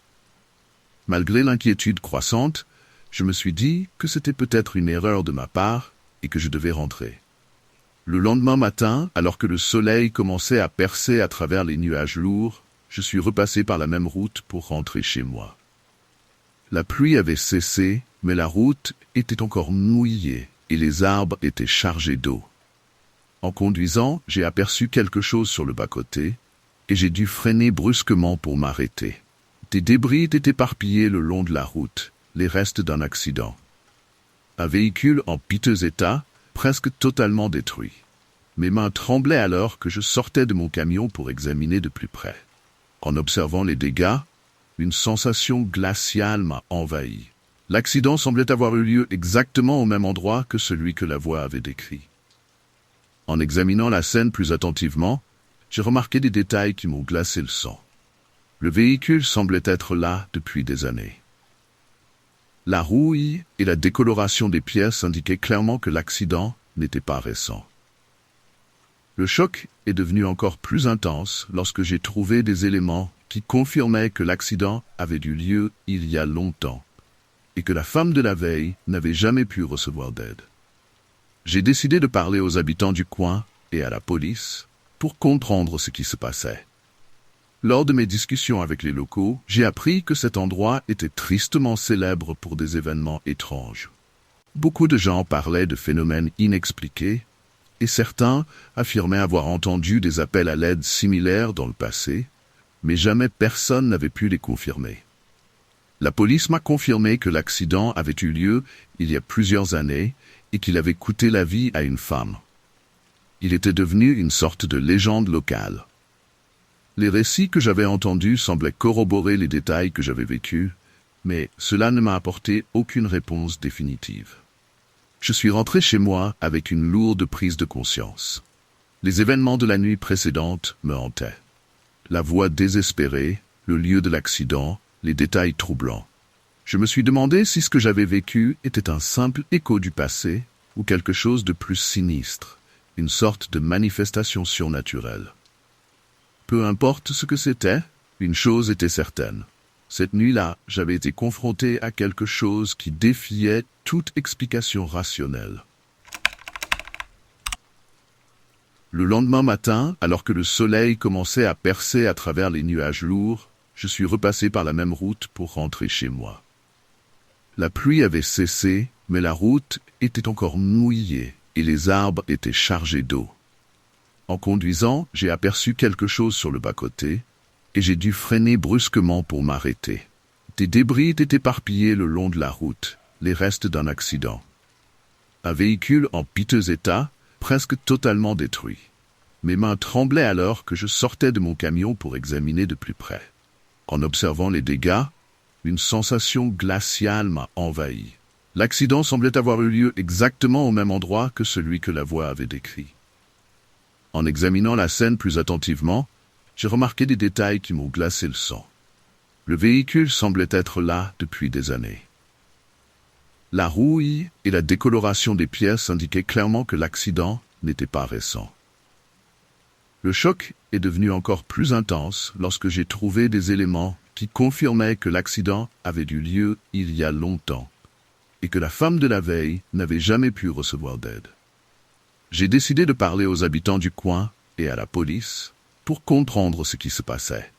Malgré l'inquiétude croissante, je me suis dit que c'était peut-être une erreur de ma part et que je devais rentrer. Le lendemain matin, alors que le soleil commençait à percer à travers les nuages lourds, je suis repassé par la même route pour rentrer chez moi. La pluie avait cessé, mais la route était encore mouillée et les arbres étaient chargés d'eau. En conduisant, j'ai aperçu quelque chose sur le bas-côté et j'ai dû freiner brusquement pour m'arrêter. Des débris étaient éparpillés le long de la route, les restes d'un accident. Un véhicule en piteux état, presque totalement détruit. Mes mains tremblaient alors que je sortais de mon camion pour examiner de plus près. En observant les dégâts, une sensation glaciale m'a envahi. L'accident semblait avoir eu lieu exactement au même endroit que celui que la voie avait décrit. En examinant la scène plus attentivement, j'ai remarqué des détails qui m'ont glacé le sang. Le véhicule semblait être là depuis des années. La rouille et la décoloration des pièces indiquaient clairement que l'accident n'était pas récent. Le choc est devenu encore plus intense lorsque j'ai trouvé des éléments qui confirmaient que l'accident avait eu lieu il y a longtemps et que la femme de la veille n'avait jamais pu recevoir d'aide. J'ai décidé de parler aux habitants du coin et à la police pour comprendre ce qui se passait. Lors de mes discussions avec les locaux, j'ai appris que cet endroit était tristement célèbre pour des événements étranges. Beaucoup de gens parlaient de phénomènes inexpliqués, et certains affirmaient avoir entendu des appels à l'aide similaires dans le passé, mais jamais personne n'avait pu les confirmer. La police m'a confirmé que l'accident avait eu lieu il y a plusieurs années et qu'il avait coûté la vie à une femme. Il était devenu une sorte de légende locale. Les récits que j'avais entendus semblaient corroborer les détails que j'avais vécus, mais cela ne m'a apporté aucune réponse définitive. Je suis rentré chez moi avec une lourde prise de conscience. Les événements de la nuit précédente me hantaient. La voix désespérée, le lieu de l'accident, les détails troublants. Je me suis demandé si ce que j'avais vécu était un simple écho du passé ou quelque chose de plus sinistre, une sorte de manifestation surnaturelle. Peu importe ce que c'était, une chose était certaine. Cette nuit-là, j'avais été confronté à quelque chose qui défiait toute explication rationnelle. Le lendemain matin, alors que le soleil commençait à percer à travers les nuages lourds, je suis repassé par la même route pour rentrer chez moi. La pluie avait cessé, mais la route était encore mouillée et les arbres étaient chargés d'eau. En conduisant, j'ai aperçu quelque chose sur le bas-côté et j'ai dû freiner brusquement pour m'arrêter. Des débris étaient éparpillés le long de la route, les restes d'un accident. Un véhicule en piteux état, presque totalement détruit. Mes mains tremblaient alors que je sortais de mon camion pour examiner de plus près. En observant les dégâts, une sensation glaciale m'a envahi. L'accident semblait avoir eu lieu exactement au même endroit que celui que la voie avait décrit. En examinant la scène plus attentivement, j'ai remarqué des détails qui m'ont glacé le sang. Le véhicule semblait être là depuis des années. La rouille et la décoloration des pièces indiquaient clairement que l'accident n'était pas récent. Le choc est devenu encore plus intense lorsque j'ai trouvé des éléments qui confirmaient que l'accident avait eu lieu il y a longtemps et que la femme de la veille n'avait jamais pu recevoir d'aide. J'ai décidé de parler aux habitants du coin et à la police pour comprendre ce qui se passait.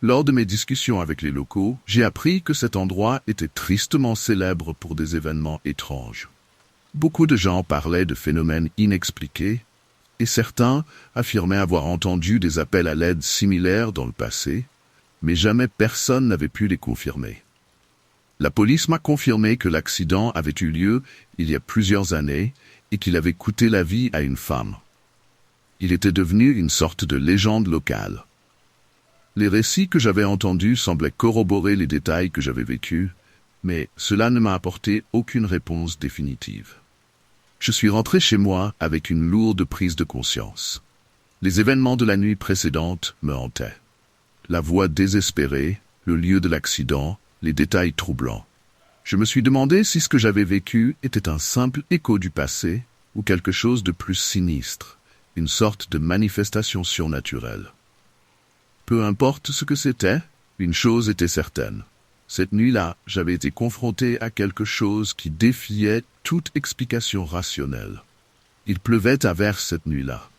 Lors de mes discussions avec les locaux, j'ai appris que cet endroit était tristement célèbre pour des événements étranges. Beaucoup de gens parlaient de phénomènes inexpliqués, et certains affirmaient avoir entendu des appels à l'aide similaires dans le passé, mais jamais personne n'avait pu les confirmer. La police m'a confirmé que l'accident avait eu lieu il y a plusieurs années et qu'il avait coûté la vie à une femme. Il était devenu une sorte de légende locale. Les récits que j'avais entendus semblaient corroborer les détails que j'avais vécus, mais cela ne m'a apporté aucune réponse définitive. Je suis rentré chez moi avec une lourde prise de conscience. Les événements de la nuit précédente me hantaient. La voix désespérée, le lieu de l'accident, les détails troublants. Je me suis demandé si ce que j'avais vécu était un simple écho du passé ou quelque chose de plus sinistre, une sorte de manifestation surnaturelle. Peu importe ce que c'était, une chose était certaine. Cette nuit-là, j'avais été confronté à quelque chose qui défiait toute explication rationnelle. Il pleuvait à verse cette nuit-là.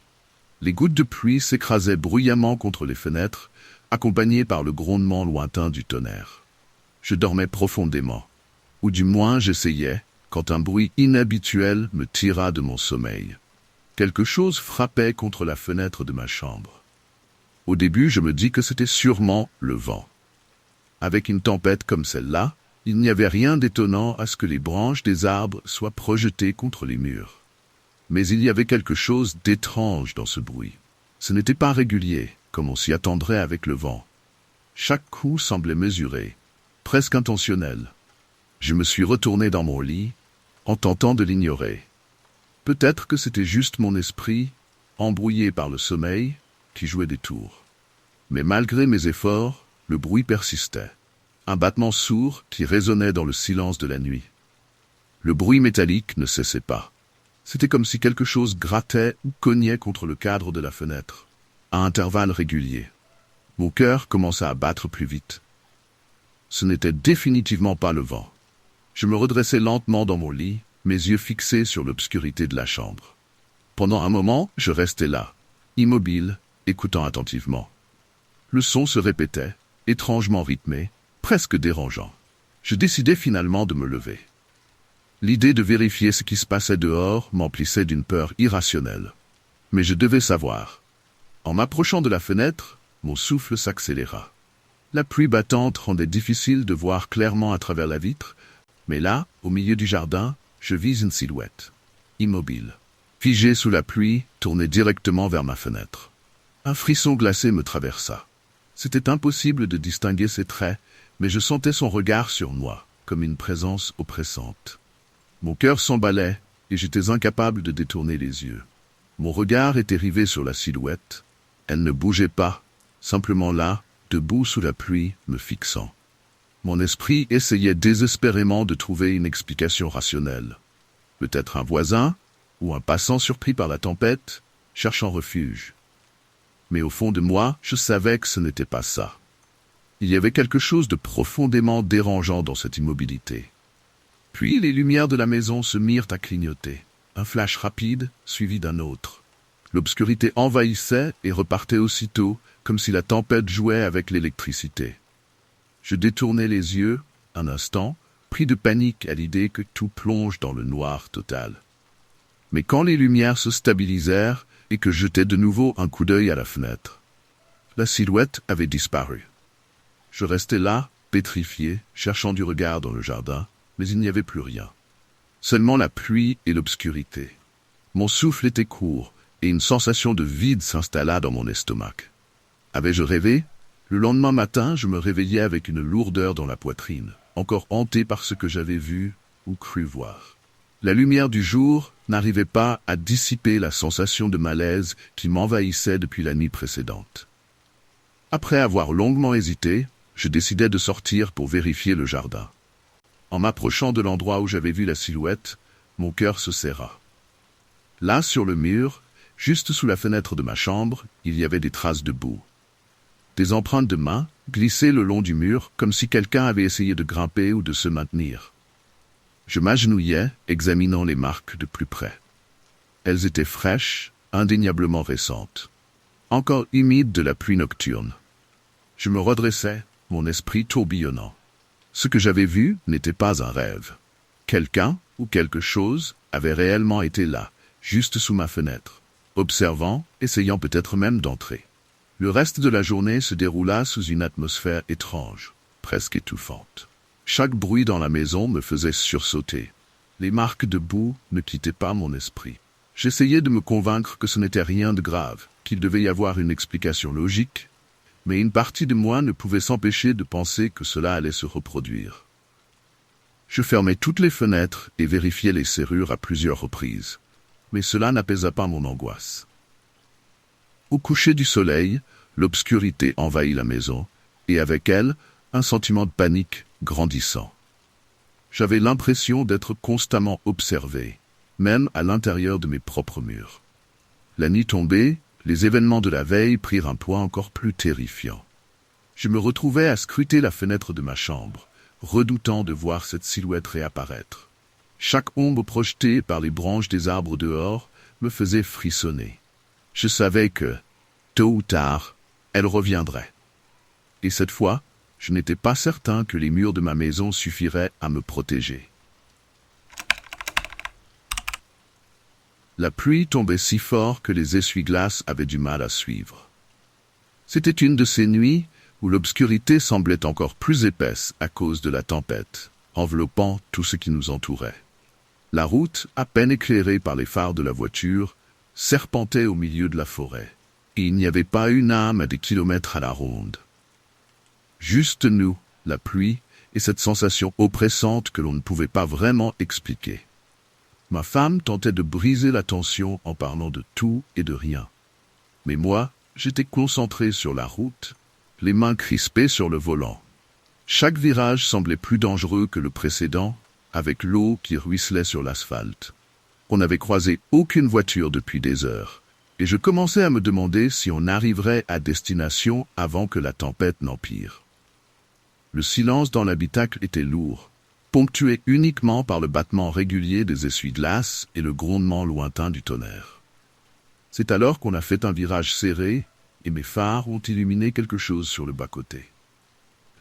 Les gouttes de pluie s'écrasaient bruyamment contre les fenêtres, accompagnées par le grondement lointain du tonnerre. Je dormais profondément, ou du moins j'essayais, quand un bruit inhabituel me tira de mon sommeil. Quelque chose frappait contre la fenêtre de ma chambre. Au début, je me dis que c'était sûrement le vent. Avec une tempête comme celle-là, il n'y avait rien d'étonnant à ce que les branches des arbres soient projetées contre les murs. Mais il y avait quelque chose d'étrange dans ce bruit. Ce n'était pas régulier, comme on s'y attendrait avec le vent. Chaque coup semblait mesuré, presque intentionnel. Je me suis retourné dans mon lit, en tentant de l'ignorer. Peut-être que c'était juste mon esprit, embrouillé par le sommeil, qui jouait des tours. Mais malgré mes efforts, le bruit persistait. Un battement sourd qui résonnait dans le silence de la nuit. Le bruit métallique ne cessait pas. C'était comme si quelque chose grattait ou cognait contre le cadre de la fenêtre, à intervalles réguliers. Mon cœur commença à battre plus vite. Ce n'était définitivement pas le vent. Je me redressai lentement dans mon lit, mes yeux fixés sur l'obscurité de la chambre. Pendant un moment, je restais là, immobile, écoutant attentivement. Le son se répétait, étrangement rythmé, presque dérangeant. Je décidai finalement de me lever. L'idée de vérifier ce qui se passait dehors m'emplissait d'une peur irrationnelle. Mais je devais savoir. En m'approchant de la fenêtre, mon souffle s'accéléra. La pluie battante rendait difficile de voir clairement à travers la vitre, mais là, au milieu du jardin, je vis une silhouette, immobile, figée sous la pluie, tournée directement vers ma fenêtre. Un frisson glacé me traversa. C'était impossible de distinguer ses traits, mais je sentais son regard sur moi, comme une présence oppressante. Mon cœur s'emballait, et j'étais incapable de détourner les yeux. Mon regard était rivé sur la silhouette. Elle ne bougeait pas, simplement là, debout sous la pluie, me fixant. Mon esprit essayait désespérément de trouver une explication rationnelle. Peut-être un voisin, ou un passant surpris par la tempête, cherchant refuge. Mais au fond de moi, je savais que ce n'était pas ça. Il y avait quelque chose de profondément dérangeant dans cette immobilité. Puis les lumières de la maison se mirent à clignoter. Un flash rapide, suivi d'un autre. L'obscurité envahissait et repartait aussitôt, comme si la tempête jouait avec l'électricité. Je détournai les yeux, un instant, pris de panique à l'idée que tout plonge dans le noir total. Mais quand les lumières se stabilisèrent et que je jetai de nouveau un coup d'œil à la fenêtre, la silhouette avait disparu. Je restais là, pétrifié, cherchant du regard dans le jardin, mais il n'y avait plus rien. Seulement la pluie et l'obscurité. Mon souffle était court, et une sensation de vide s'installa dans mon estomac. Avais-je rêvé? Le lendemain matin, je me réveillai avec une lourdeur dans la poitrine, encore hanté par ce que j'avais vu ou cru voir. La lumière du jour n'arrivait pas à dissiper la sensation de malaise qui m'envahissait depuis la nuit précédente. Après avoir longuement hésité, je décidai de sortir pour vérifier le jardin. En m'approchant de l'endroit où j'avais vu la silhouette, mon cœur se serra. Là, sur le mur, juste sous la fenêtre de ma chambre, il y avait des traces de boue. Des empreintes de mains glissaient le long du mur comme si quelqu'un avait essayé de grimper ou de se maintenir. Je m'agenouillai, examinant les marques de plus près. Elles étaient fraîches, indéniablement récentes, encore humides de la pluie nocturne. Je me redressai, mon esprit tourbillonnant. Ce que j'avais vu n'était pas un rêve. Quelqu'un ou quelque chose avait réellement été là, juste sous ma fenêtre. observant, essayant peut-être même d'entrer. Le reste de la journée se déroula sous une atmosphère étrange, presque étouffante. Chaque bruit dans la maison me faisait sursauter. Les marques de boue ne quittaient pas mon esprit. J'essayais de me convaincre que ce n'était rien de grave, qu'il devait y avoir une explication logique, mais une partie de moi ne pouvait s'empêcher de penser que cela allait se reproduire. Je fermais toutes les fenêtres et vérifiais les serrures à plusieurs reprises, mais cela n'apaisa pas mon angoisse. Au coucher du soleil, l'obscurité envahit la maison, et avec elle, un sentiment de panique grandissant. J'avais l'impression d'être constamment observé, même à l'intérieur de mes propres murs. La nuit tombée, les événements de la veille prirent un poids encore plus terrifiant. Je me retrouvais à scruter la fenêtre de ma chambre, redoutant de voir cette silhouette réapparaître. Chaque ombre projetée par les branches des arbres dehors me faisait frissonner. Je savais que, tôt ou tard, elle reviendrait. Et cette fois, je n'étais pas certain que les murs de ma maison suffiraient à me protéger. La pluie tombait si fort que les essuie-glaces avaient du mal à suivre. C'était une de ces nuits où l'obscurité semblait encore plus épaisse à cause de la tempête, enveloppant tout ce qui nous entourait. La route, à peine éclairée par les phares de la voiture, serpentait au milieu de la forêt, et il n'y avait pas une âme à des kilomètres à la ronde. Juste nous, la pluie, et cette sensation oppressante que l'on ne pouvait pas vraiment expliquer. Ma femme tentait de briser la tension en parlant de tout et de rien. Mais moi, j'étais concentré sur la route, les mains crispées sur le volant. Chaque virage semblait plus dangereux que le précédent, avec l'eau qui ruisselait sur l'asphalte. On n'avait croisé aucune voiture depuis des heures, et je commençais à me demander si on arriverait à destination avant que la tempête n'empire. Le silence dans l'habitacle était lourd, ponctué uniquement par le battement régulier des essuie-glaces et le grondement lointain du tonnerre. C'est alors qu'on a fait un virage serré, et mes phares ont illuminé quelque chose sur le bas-côté.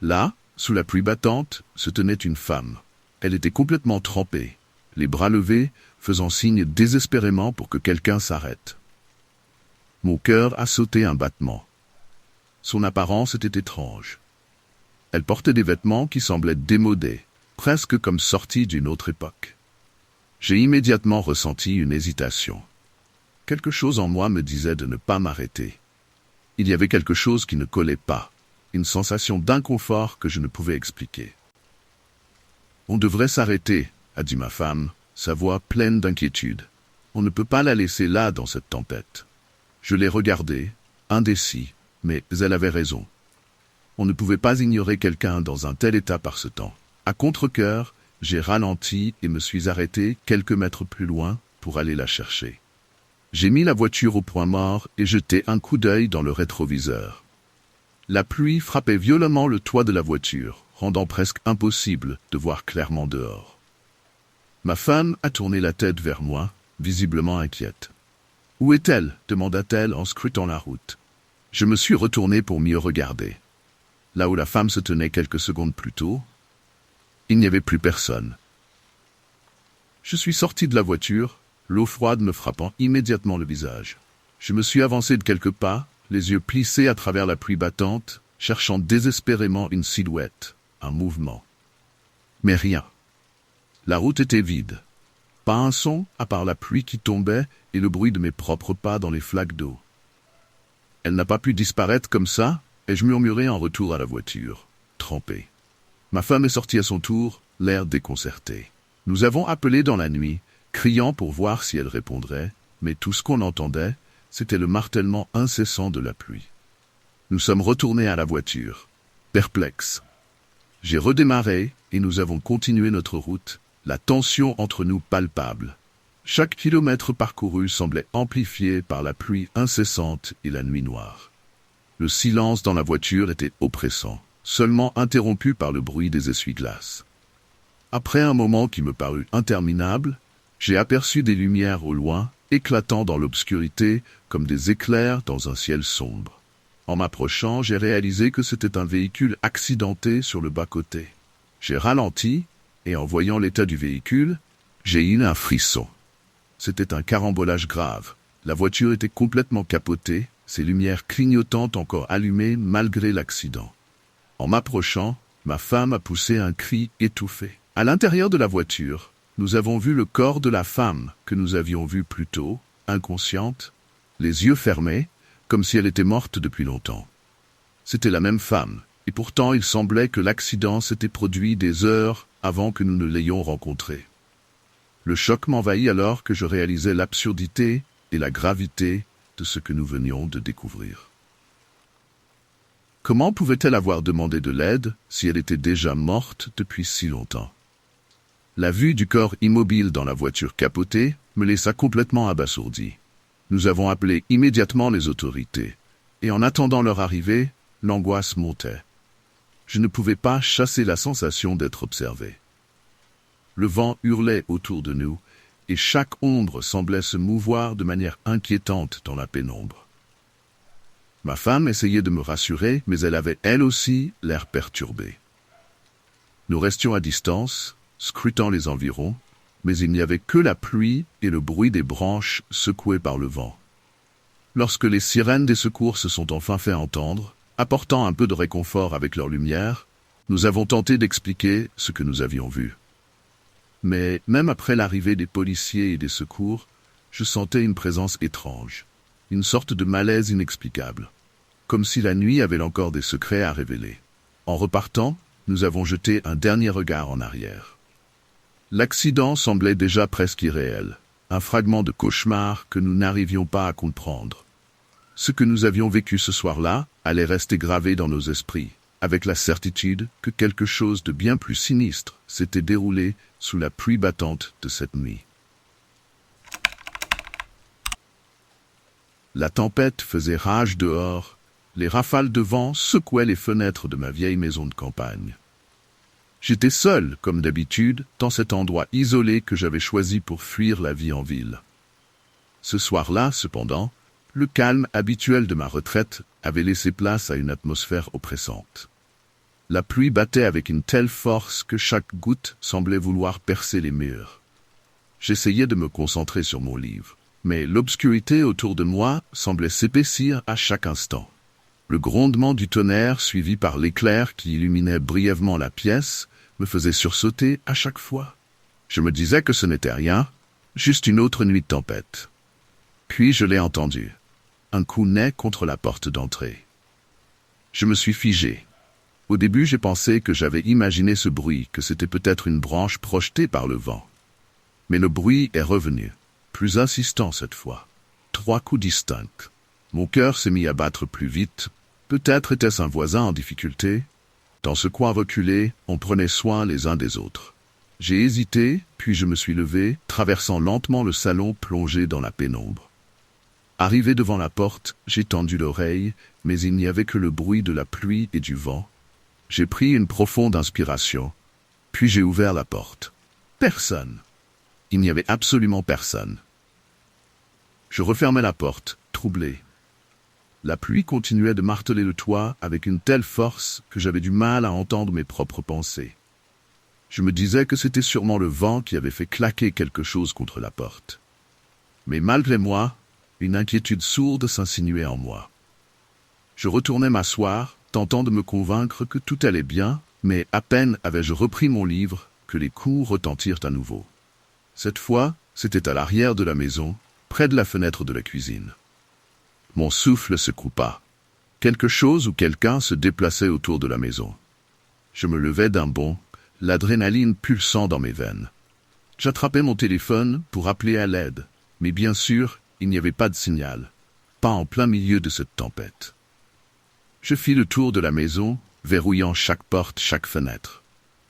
Là, sous la pluie battante, se tenait une femme. Elle était complètement trempée, les bras levés, faisant signe désespérément pour que quelqu'un s'arrête. Mon cœur a sauté un battement. Son apparence était étrange. Elle portait des vêtements qui semblaient démodés, presque comme sortis d'une autre époque. J'ai immédiatement ressenti une hésitation. Quelque chose en moi me disait de ne pas m'arrêter. Il y avait quelque chose qui ne collait pas, une sensation d'inconfort que je ne pouvais expliquer. « On devrait s'arrêter », a dit ma femme, sa voix pleine d'inquiétude. « On ne peut pas la laisser là dans cette tempête. » Je l'ai regardée, indécis, mais elle avait raison. On ne pouvait pas ignorer quelqu'un dans un tel état par ce temps. À contre-cœur, j'ai ralenti et me suis arrêté quelques mètres plus loin pour aller la chercher. J'ai mis la voiture au point mort et jeté un coup d'œil dans le rétroviseur. La pluie frappait violemment le toit de la voiture, rendant presque impossible de voir clairement dehors. Ma femme a tourné la tête vers moi, visiblement inquiète. « Où est-elle » demanda-t-elle en scrutant la route. Je me suis retourné pour mieux regarder. Là où la femme se tenait quelques secondes plus tôt, il n'y avait plus personne. Je suis sorti de la voiture, l'eau froide me frappant immédiatement le visage. Je me suis avancé de quelques pas, les yeux plissés à travers la pluie battante, cherchant désespérément une silhouette, un mouvement. Mais rien. La route était vide. Pas un son, à part la pluie qui tombait et le bruit de mes propres pas dans les flaques d'eau. Elle n'a pas pu disparaître comme ça, ai-je murmuré en retour à la voiture, trempé. Ma femme est sortie à son tour, l'air déconcerté. Nous avons appelé dans la nuit, criant pour voir si elle répondrait, mais tout ce qu'on entendait, c'était le martèlement incessant de la pluie. Nous sommes retournés à la voiture, perplexes. J'ai redémarré et nous avons continué notre route, la tension entre nous palpable. Chaque kilomètre parcouru semblait amplifié par la pluie incessante et la nuit noire. Le silence dans la voiture était oppressant, seulement interrompu par le bruit des essuie-glaces. Après un moment qui me parut interminable, j'ai aperçu des lumières au loin, éclatant dans l'obscurité comme des éclairs dans un ciel sombre. En m'approchant, j'ai réalisé que c'était un véhicule accidenté sur le bas-côté. J'ai ralenti, et en voyant l'état du véhicule, j'ai eu un frisson. C'était un carambolage grave, La voiture était complètement capotée, ses lumières clignotantes encore allumées malgré l'accident. En m'approchant, ma femme a poussé un cri étouffé. À l'intérieur de la voiture, nous avons vu le corps de la femme que nous avions vue plus tôt, inconsciente, les yeux fermés, comme si elle était morte depuis longtemps. C'était la même femme, et pourtant il semblait que l'accident s'était produit des heures avant que nous ne l'ayons rencontrée. Le choc m'envahit alors que je réalisais l'absurdité et la gravité de ce que nous venions de découvrir. Comment pouvait-elle avoir demandé de l'aide si elle était déjà morte depuis si longtemps? La vue du corps immobile dans la voiture capotée me laissa complètement abasourdi. Nous avons appelé immédiatement les autorités, et en attendant leur arrivée, l'angoisse montait. Je ne pouvais pas chasser la sensation d'être observé. Le vent hurlait autour de nous, et chaque ombre semblait se mouvoir de manière inquiétante dans la pénombre. Ma femme essayait de me rassurer, mais elle avait elle aussi l'air perturbée. Nous restions à distance, scrutant les environs, mais il n'y avait que la pluie et le bruit des branches secouées par le vent. Lorsque les sirènes des secours se sont enfin fait entendre, apportant un peu de réconfort avec leur lumière, nous avons tenté d'expliquer ce que nous avions vu. Mais même après l'arrivée des policiers et des secours, je sentais une présence étrange, une sorte de malaise inexplicable, comme si la nuit avait encore des secrets à révéler. En repartant, nous avons jeté un dernier regard en arrière. L'accident semblait déjà presque irréel, un fragment de cauchemar que nous n'arrivions pas à comprendre. Ce que nous avions vécu ce soir-là allait rester gravé dans nos esprits, avec la certitude que quelque chose de bien plus sinistre s'était déroulé sous la pluie battante de cette nuit. La tempête faisait rage dehors, les rafales de vent secouaient les fenêtres de ma vieille maison de campagne. J'étais seul, comme d'habitude, dans cet endroit isolé que j'avais choisi pour fuir la vie en ville. Ce soir-là, cependant, le calme habituel de ma retraite avait laissé place à une atmosphère oppressante. La pluie battait avec une telle force que chaque goutte semblait vouloir percer les murs. J'essayais de me concentrer sur mon livre, mais l'obscurité autour de moi semblait s'épaissir à chaque instant. Le grondement du tonnerre, suivi par l'éclair qui illuminait brièvement la pièce, me faisait sursauter à chaque fois. Je me disais que ce n'était rien, juste une autre nuit de tempête. Puis je l'ai entendu. Un coup net contre la porte d'entrée. Je me suis figé. Au début, j'ai pensé que j'avais imaginé ce bruit, que c'était peut-être une branche projetée par le vent. Mais le bruit est revenu, plus insistant cette fois. 3 coups distincts. Mon cœur s'est mis à battre plus vite. Peut-être était-ce un voisin en difficulté. Dans ce coin reculé, on prenait soin les uns des autres. J'ai hésité, puis je me suis levé, traversant lentement le salon plongé dans la pénombre. Arrivé devant la porte, j'ai tendu l'oreille, mais il n'y avait que le bruit de la pluie et du vent. J'ai pris une profonde inspiration, puis j'ai ouvert la porte. Personne. Il n'y avait absolument personne. Je refermai la porte, troublé. La pluie continuait de marteler le toit avec une telle force que j'avais du mal à entendre mes propres pensées. Je me disais que c'était sûrement le vent qui avait fait claquer quelque chose contre la porte. Mais malgré moi, une inquiétude sourde s'insinuait en moi. Je retournai m'asseoir, tentant de me convaincre que tout allait bien, mais à peine avais-je repris mon livre que les coups retentirent à nouveau. Cette fois, c'était à l'arrière de la maison, près de la fenêtre de la cuisine. Mon souffle se coupa. Quelque chose ou quelqu'un se déplaçait autour de la maison. Je me levai d'un bond, l'adrénaline pulsant dans mes veines. J'attrapai mon téléphone pour appeler à l'aide, mais bien sûr, il n'y avait pas de signal, pas en plein milieu de cette tempête. Je fis le tour de la maison, verrouillant chaque porte, chaque fenêtre.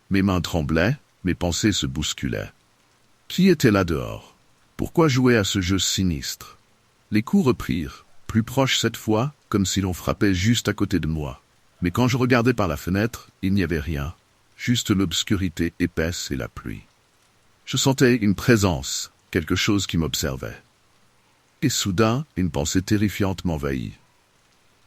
Mes mains tremblaient, mes pensées se bousculaient. Qui était là dehors? Pourquoi jouer à ce jeu sinistre? Les coups reprirent, plus proches cette fois, comme si l'on frappait juste à côté de moi. Mais quand je regardais par la fenêtre, il n'y avait rien, juste l'obscurité épaisse et la pluie. Je sentais une présence, quelque chose qui m'observait. Et soudain, une pensée terrifiante m'envahit.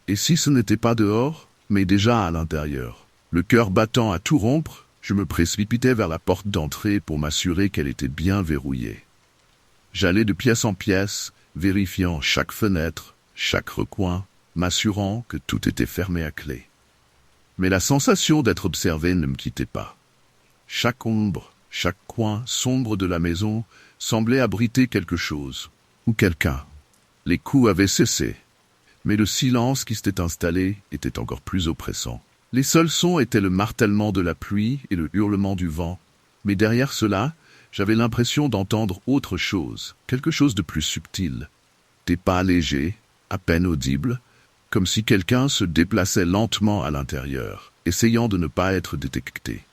Et si ce n'était pas dehors, mais déjà à l'intérieur? Le cœur battant à tout rompre, je me précipitais vers la porte d'entrée pour m'assurer qu'elle était bien verrouillée. J'allais de pièce en pièce, vérifiant chaque fenêtre, chaque recoin, m'assurant que tout était fermé à clé. Mais la sensation d'être observé ne me quittait pas. Chaque ombre, chaque coin sombre de la maison semblait abriter quelque chose, ou quelqu'un. Les coups avaient cessé, mais le silence qui s'était installé était encore plus oppressant. Les seuls sons étaient le martèlement de la pluie et le hurlement du vent, mais derrière cela, j'avais l'impression d'entendre autre chose, quelque chose de plus subtil. Des pas légers, à peine audibles, comme si quelqu'un se déplaçait lentement à l'intérieur, essayant de ne pas être détecté.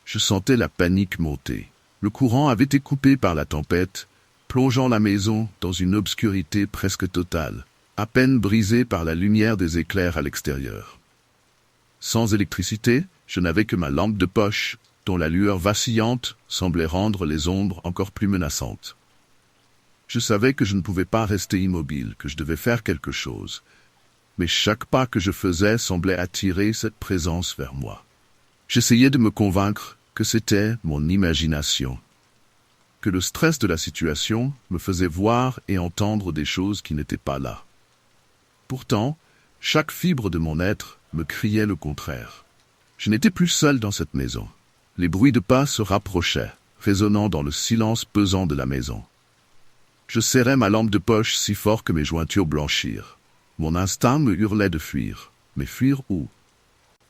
Je sentais la panique monter. Le courant avait été coupé par la tempête, plongeant la maison dans une obscurité presque totale, à peine brisée par la lumière des éclairs à l'extérieur. Sans électricité, je n'avais que ma lampe de poche, dont la lueur vacillante semblait rendre les ombres encore plus menaçantes. Je savais que je ne pouvais pas rester immobile, que je devais faire quelque chose, mais chaque pas que je faisais semblait attirer cette présence vers moi. J'essayais de me convaincre que c'était mon imagination, que le stress de la situation me faisait voir et entendre des choses qui n'étaient pas là. Pourtant, chaque fibre de mon être me criait le contraire. Je n'étais plus seul dans cette maison. Les bruits de pas se rapprochaient, résonnant dans le silence pesant de la maison. Je serrais ma lampe de poche si fort que mes jointures blanchirent. Mon instinct me hurlait de fuir. Mais fuir où?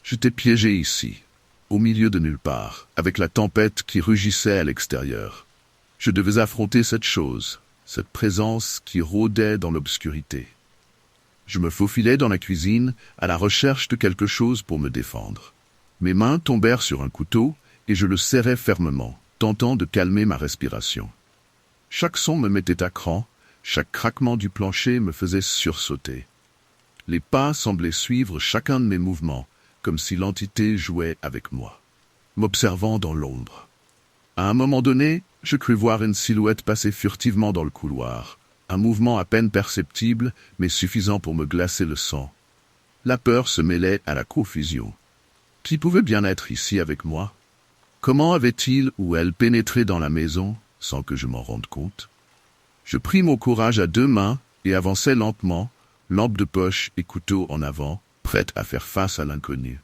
J'étais piégé ici, au milieu de nulle part, avec la tempête qui rugissait à l'extérieur. Je devais affronter cette chose, cette présence qui rôdait dans l'obscurité. Je me faufilais dans la cuisine, à la recherche de quelque chose pour me défendre. Mes mains tombèrent sur un couteau, et je le serrais fermement, tentant de calmer ma respiration. Chaque son me mettait à cran, chaque craquement du plancher me faisait sursauter. Les pas semblaient suivre chacun de mes mouvements, comme si l'entité jouait avec moi, m'observant dans l'ombre. À un moment donné, je crus voir une silhouette passer furtivement dans le couloir, un mouvement à peine perceptible, mais suffisant pour me glacer le sang. La peur se mêlait à la confusion. Qui pouvait bien être ici avec moi? Comment avait-il ou elle pénétré dans la maison sans que je m'en rende compte? Je pris mon courage à deux mains et avançai lentement, lampe de poche et couteau en avant, prête à faire face à l'inconnu.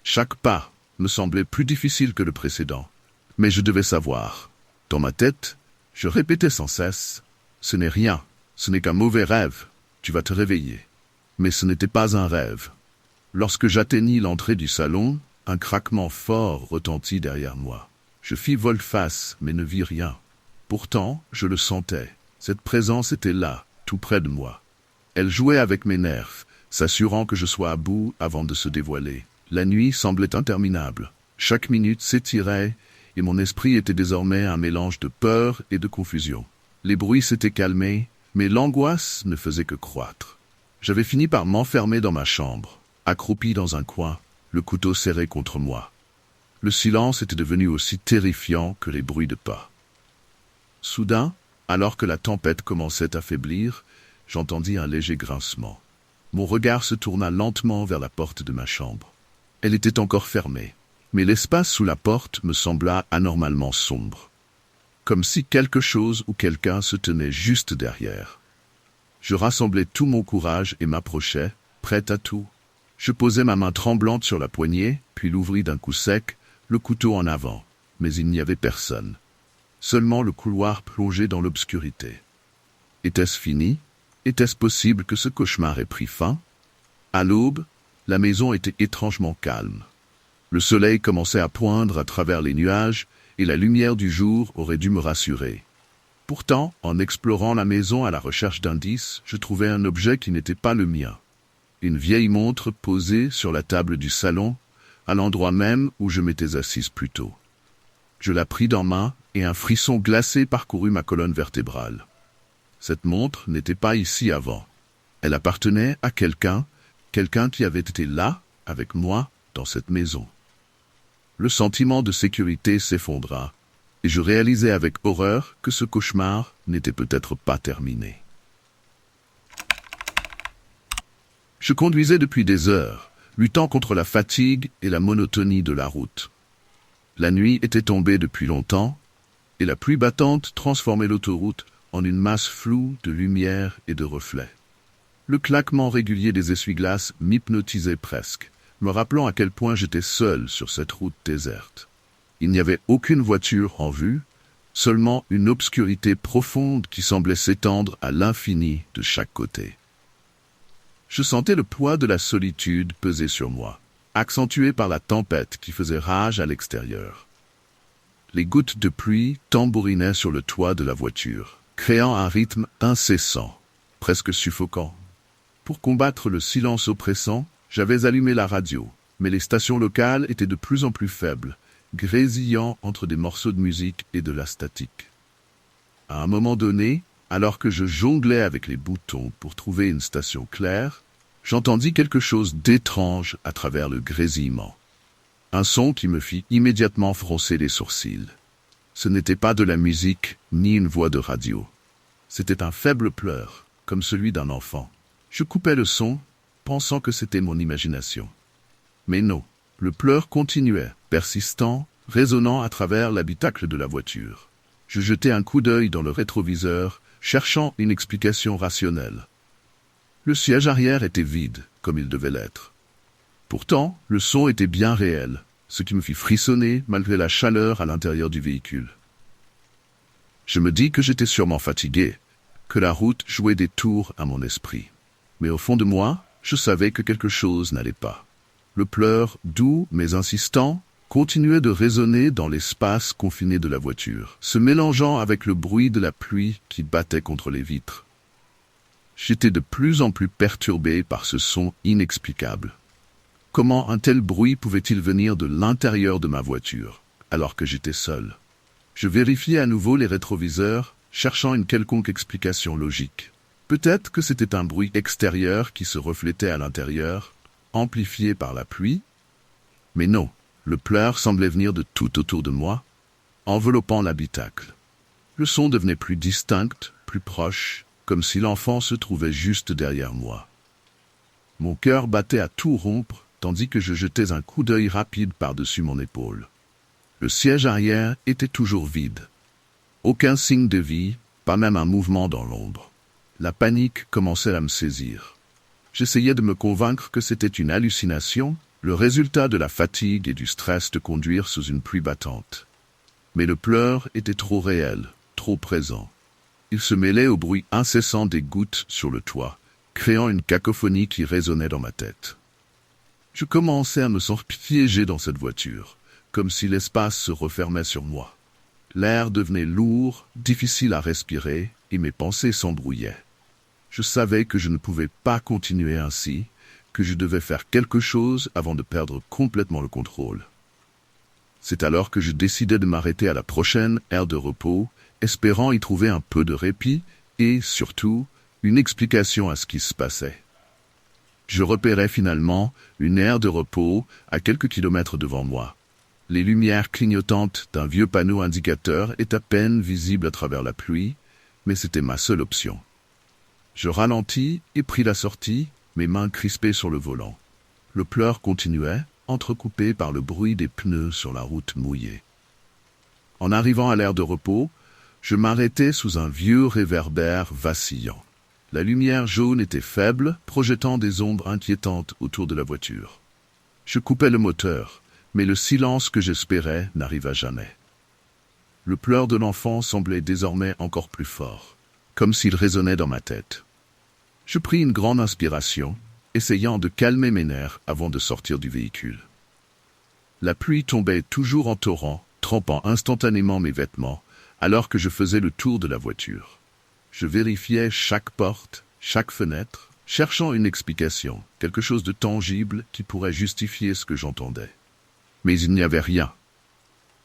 Chaque pas me semblait plus difficile que le précédent, mais je devais savoir. Dans ma tête, je répétais sans cesse « Ce n'est rien, ce n'est qu'un mauvais rêve, tu vas te réveiller ». Mais ce n'était pas un rêve. Lorsque j'atteignis l'entrée du salon, un craquement fort retentit derrière moi. Je fis volte-face, mais ne vis rien. Pourtant, je le sentais. Cette présence était là, tout près de moi. Elle jouait avec mes nerfs, s'assurant que je sois à bout avant de se dévoiler. La nuit semblait interminable. Chaque minute s'étirait, et mon esprit était désormais un mélange de peur et de confusion. Les bruits s'étaient calmés, mais l'angoisse ne faisait que croître. J'avais fini par m'enfermer dans ma chambre, accroupi dans un coin, le couteau serré contre moi. Le silence était devenu aussi terrifiant que les bruits de pas. Soudain, alors que la tempête commençait à faiblir, j'entendis un léger grincement. Mon regard se tourna lentement vers la porte de ma chambre. Elle était encore fermée, mais l'espace sous la porte me sembla anormalement sombre, comme si quelque chose ou quelqu'un se tenait juste derrière. Je rassemblai tout mon courage et m'approchai, prêt à tout. Je posai ma main tremblante sur la poignée, puis l'ouvris d'un coup sec, le couteau en avant, mais il n'y avait personne. Seulement le couloir plongé dans l'obscurité. Était-ce fini? Était-ce possible que ce cauchemar ait pris fin? À l'aube, la maison était étrangement calme. Le soleil commençait à poindre à travers les nuages, et la lumière du jour aurait dû me rassurer. Pourtant, en explorant la maison à la recherche d'indices, je trouvai un objet qui n'était pas le mien. Une vieille montre posée sur la table du salon, à l'endroit même où je m'étais assise plus tôt. Je la pris dans main, et un frisson glacé parcourut ma colonne vertébrale. Cette montre n'était pas ici avant. Elle appartenait à quelqu'un qui avait été là, avec moi, dans cette maison. Le sentiment de sécurité s'effondra, et je réalisai avec horreur que ce cauchemar n'était peut-être pas terminé. Je conduisais depuis des heures, luttant contre la fatigue et la monotonie de la route. La nuit était tombée depuis longtemps, et la pluie battante transformait l'autoroute en une masse floue de lumière et de reflets. Le claquement régulier des essuie-glaces m'hypnotisait presque, me rappelant à quel point j'étais seul sur cette route déserte. Il n'y avait aucune voiture en vue, seulement une obscurité profonde qui semblait s'étendre à l'infini de chaque côté. Je sentais le poids de la solitude peser sur moi, accentué par la tempête qui faisait rage à l'extérieur. Les gouttes de pluie tambourinaient sur le toit de la voiture, créant un rythme incessant, presque suffocant. Pour combattre le silence oppressant, j'avais allumé la radio, mais les stations locales étaient de plus en plus faibles, grésillant entre des morceaux de musique et de la statique. À un moment donné, alors que je jonglais avec les boutons pour trouver une station claire, j'entendis quelque chose d'étrange à travers le grésillement. Un son qui me fit immédiatement froncer les sourcils. Ce n'était pas de la musique ni une voix de radio. C'était un faible pleur, comme celui d'un enfant. Je coupais le son, pensant que c'était mon imagination. Mais non, le pleur continuait, persistant, résonnant à travers l'habitacle de la voiture. Je jetai un coup d'œil dans le rétroviseur, cherchant une explication rationnelle. Le siège arrière était vide, comme il devait l'être. Pourtant, le son était bien réel, ce qui me fit frissonner malgré la chaleur à l'intérieur du véhicule. Je me dis que j'étais sûrement fatigué, que la route jouait des tours à mon esprit. Mais au fond de moi, je savais que quelque chose n'allait pas. Le pleur, doux mais insistant, continuait de résonner dans l'espace confiné de la voiture, se mélangeant avec le bruit de la pluie qui battait contre les vitres. J'étais de plus en plus perturbé par ce son inexplicable. Comment un tel bruit pouvait-il venir de l'intérieur de ma voiture, alors que j'étais seul? Je vérifiai à nouveau les rétroviseurs, cherchant une quelconque explication logique. Peut-être que c'était un bruit extérieur qui se reflétait à l'intérieur, amplifié par la pluie? Mais non, le pleur semblait venir de tout autour de moi, enveloppant l'habitacle. Le son devenait plus distinct, plus proche, comme si l'enfant se trouvait juste derrière moi. Mon cœur battait à tout rompre, tandis que je jetais un coup d'œil rapide par-dessus mon épaule. Le siège arrière était toujours vide. Aucun signe de vie, pas même un mouvement dans l'ombre. La panique commençait à me saisir. J'essayais de me convaincre que c'était une hallucination, le résultat de la fatigue et du stress de conduire sous une pluie battante. Mais le pleur était trop réel, trop présent. Il se mêlait au bruit incessant des gouttes sur le toit, créant une cacophonie qui résonnait dans ma tête. Je commençais à me sentir piégé dans cette voiture, comme si l'espace se refermait sur moi. L'air devenait lourd, difficile à respirer, et mes pensées s'embrouillaient. Je savais que je ne pouvais pas continuer ainsi, que je devais faire quelque chose avant de perdre complètement le contrôle. C'est alors que je décidai de m'arrêter à la prochaine aire de repos, espérant y trouver un peu de répit et, surtout, une explication à ce qui se passait. Je repérai finalement une aire de repos à quelques kilomètres devant moi. Les lumières clignotantes d'un vieux panneau indicateur étaient à peine visibles à travers la pluie, mais c'était ma seule option. Je ralentis et pris la sortie, mes mains crispées sur le volant. Le pleur continuait, entrecoupé par le bruit des pneus sur la route mouillée. En arrivant à l'aire de repos, je m'arrêtai sous un vieux réverbère vacillant. La lumière jaune était faible, projetant des ombres inquiétantes autour de la voiture. Je coupais le moteur, mais le silence que j'espérais n'arriva jamais. Le pleur de l'enfant semblait désormais encore plus fort, comme s'il résonnait dans ma tête. Je pris une grande inspiration, essayant de calmer mes nerfs avant de sortir du véhicule. La pluie tombait toujours en torrent, trempant instantanément mes vêtements, alors que je faisais le tour de la voiture. Je vérifiais chaque porte, chaque fenêtre, cherchant une explication, quelque chose de tangible qui pourrait justifier ce que j'entendais. Mais il n'y avait rien.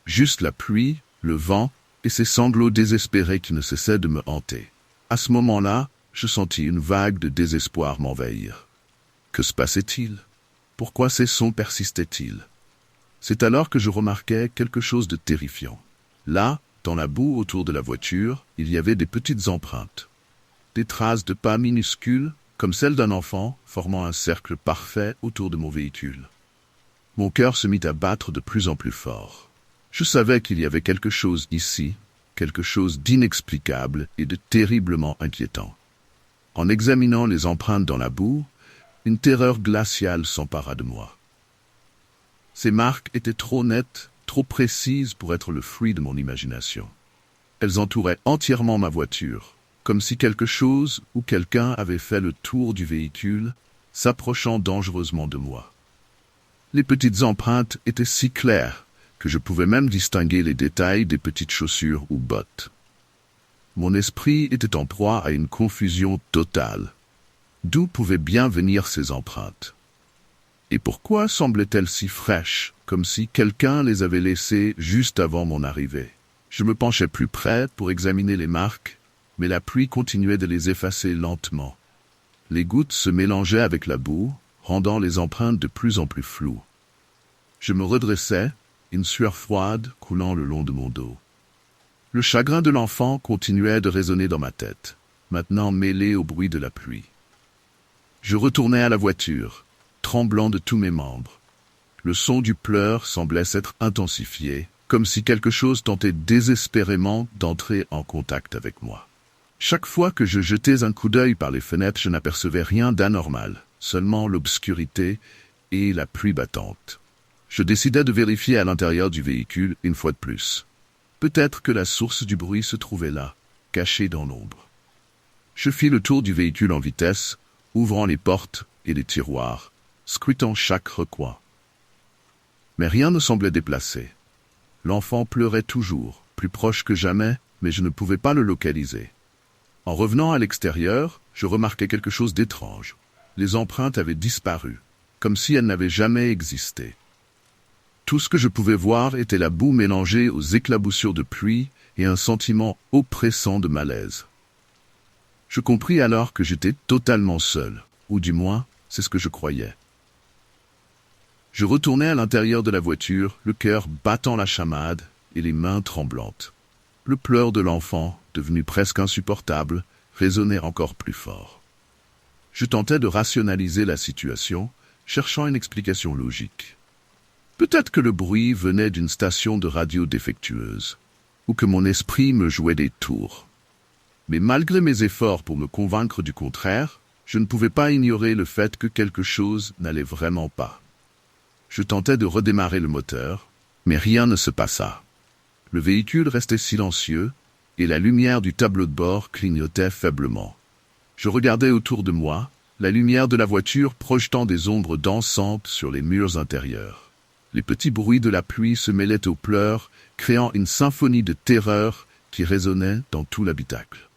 Juste la pluie, le vent et ces sanglots désespérés qui ne cessaient de me hanter. À ce moment-là, je sentis une vague de désespoir m'envahir. Que se passait-il? Pourquoi ces sons persistaient-ils? C'est alors que je remarquai quelque chose de terrifiant. Là, dans la boue autour de la voiture, il y avait des petites empreintes. Des traces de pas minuscules, comme celles d'un enfant, formant un cercle parfait autour de mon véhicule. Mon cœur se mit à battre de plus en plus fort. Je savais qu'il y avait quelque chose ici, quelque chose d'inexplicable et de terriblement inquiétant. En examinant les empreintes dans la boue, une terreur glaciale s'empara de moi. Ces marques étaient trop nettes, trop précises pour être le fruit de mon imagination. Elles entouraient entièrement ma voiture, comme si quelque chose ou quelqu'un avait fait le tour du véhicule, s'approchant dangereusement de moi. Les petites empreintes étaient si claires que je pouvais même distinguer les détails des petites chaussures ou bottes. Mon esprit était en proie à une confusion totale. D'où pouvaient bien venir ces empreintes? Et pourquoi semblaient-elles si fraîches, comme si quelqu'un les avait laissées juste avant mon arrivée? Je me penchais plus près pour examiner les marques, mais la pluie continuait de les effacer lentement. Les gouttes se mélangeaient avec la boue, rendant les empreintes de plus en plus floues. Je me redressais, une sueur froide coulant le long de mon dos. Le chagrin de l'enfant continuait de résonner dans ma tête, maintenant mêlé au bruit de la pluie. Je retournai à la voiture, tremblant de tous mes membres. Le son du pleur semblait s'être intensifié, comme si quelque chose tentait désespérément d'entrer en contact avec moi. Chaque fois que je jetais un coup d'œil par les fenêtres, je n'apercevais rien d'anormal, seulement l'obscurité et la pluie battante. Je décidai de vérifier à l'intérieur du véhicule une fois de plus. Peut-être que la source du bruit se trouvait là, cachée dans l'ombre. Je fis le tour du véhicule en vitesse, ouvrant les portes et les tiroirs, scrutant chaque recoin. Mais rien ne semblait déplacé. L'enfant pleurait toujours, plus proche que jamais, mais je ne pouvais pas le localiser. En revenant à l'extérieur, je remarquai quelque chose d'étrange. Les empreintes avaient disparu, comme si elles n'avaient jamais existé. Tout ce que je pouvais voir était la boue mélangée aux éclaboussures de pluie et un sentiment oppressant de malaise. Je compris alors que j'étais totalement seul, ou du moins, c'est ce que je croyais. Je retournai à l'intérieur de la voiture, le cœur battant la chamade et les mains tremblantes. Le pleur de l'enfant, devenu presque insupportable, résonnait encore plus fort. Je tentais de rationaliser la situation, cherchant une explication logique. Peut-être que le bruit venait d'une station de radio défectueuse, ou que mon esprit me jouait des tours. Mais malgré mes efforts pour me convaincre du contraire, je ne pouvais pas ignorer le fait que quelque chose n'allait vraiment pas. Je tentais de redémarrer le moteur, mais rien ne se passa. Le véhicule restait silencieux, et la lumière du tableau de bord clignotait faiblement. Je regardais autour de moi, la lumière de la voiture projetant des ombres dansantes sur les murs intérieurs. Les petits bruits de la pluie se mêlaient aux pleurs, créant une symphonie de terreur qui résonnait dans tout l'habitacle.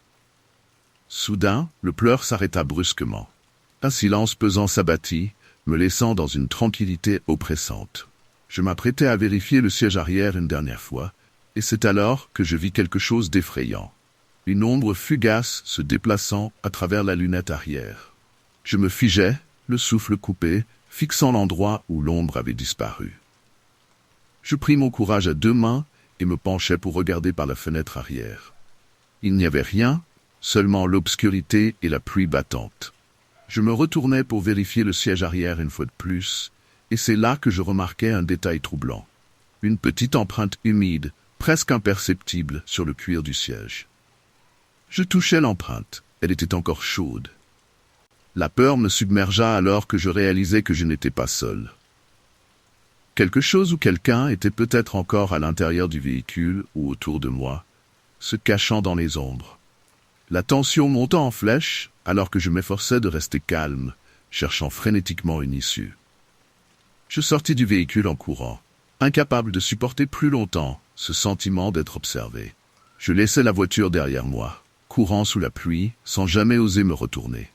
Soudain, le pleur s'arrêta brusquement. Un silence pesant s'abattit, me laissant dans une tranquillité oppressante. Je m'apprêtais à vérifier le siège arrière une dernière fois, et c'est alors que je vis quelque chose d'effrayant. Une ombre fugace se déplaçant à travers la lunette arrière. Je me figeai, le souffle coupé, fixant l'endroit où l'ombre avait disparu. Je pris mon courage à deux mains et me penchai pour regarder par la fenêtre arrière. Il n'y avait rien, seulement l'obscurité et la pluie battante. Je me retournai pour vérifier le siège arrière une fois de plus, et c'est là que je remarquai un détail troublant. Une petite empreinte humide, presque imperceptible, sur le cuir du siège. Je touchai l'empreinte, elle était encore chaude. La peur me submergea alors que je réalisai que je n'étais pas seul. Quelque chose ou quelqu'un était peut-être encore à l'intérieur du véhicule ou autour de moi, se cachant dans les ombres. La tension monta en flèche alors que je m'efforçais de rester calme, cherchant frénétiquement une issue. Je sortis du véhicule en courant, incapable de supporter plus longtemps ce sentiment d'être observé. Je laissai la voiture derrière moi, courant sous la pluie, sans jamais oser me retourner.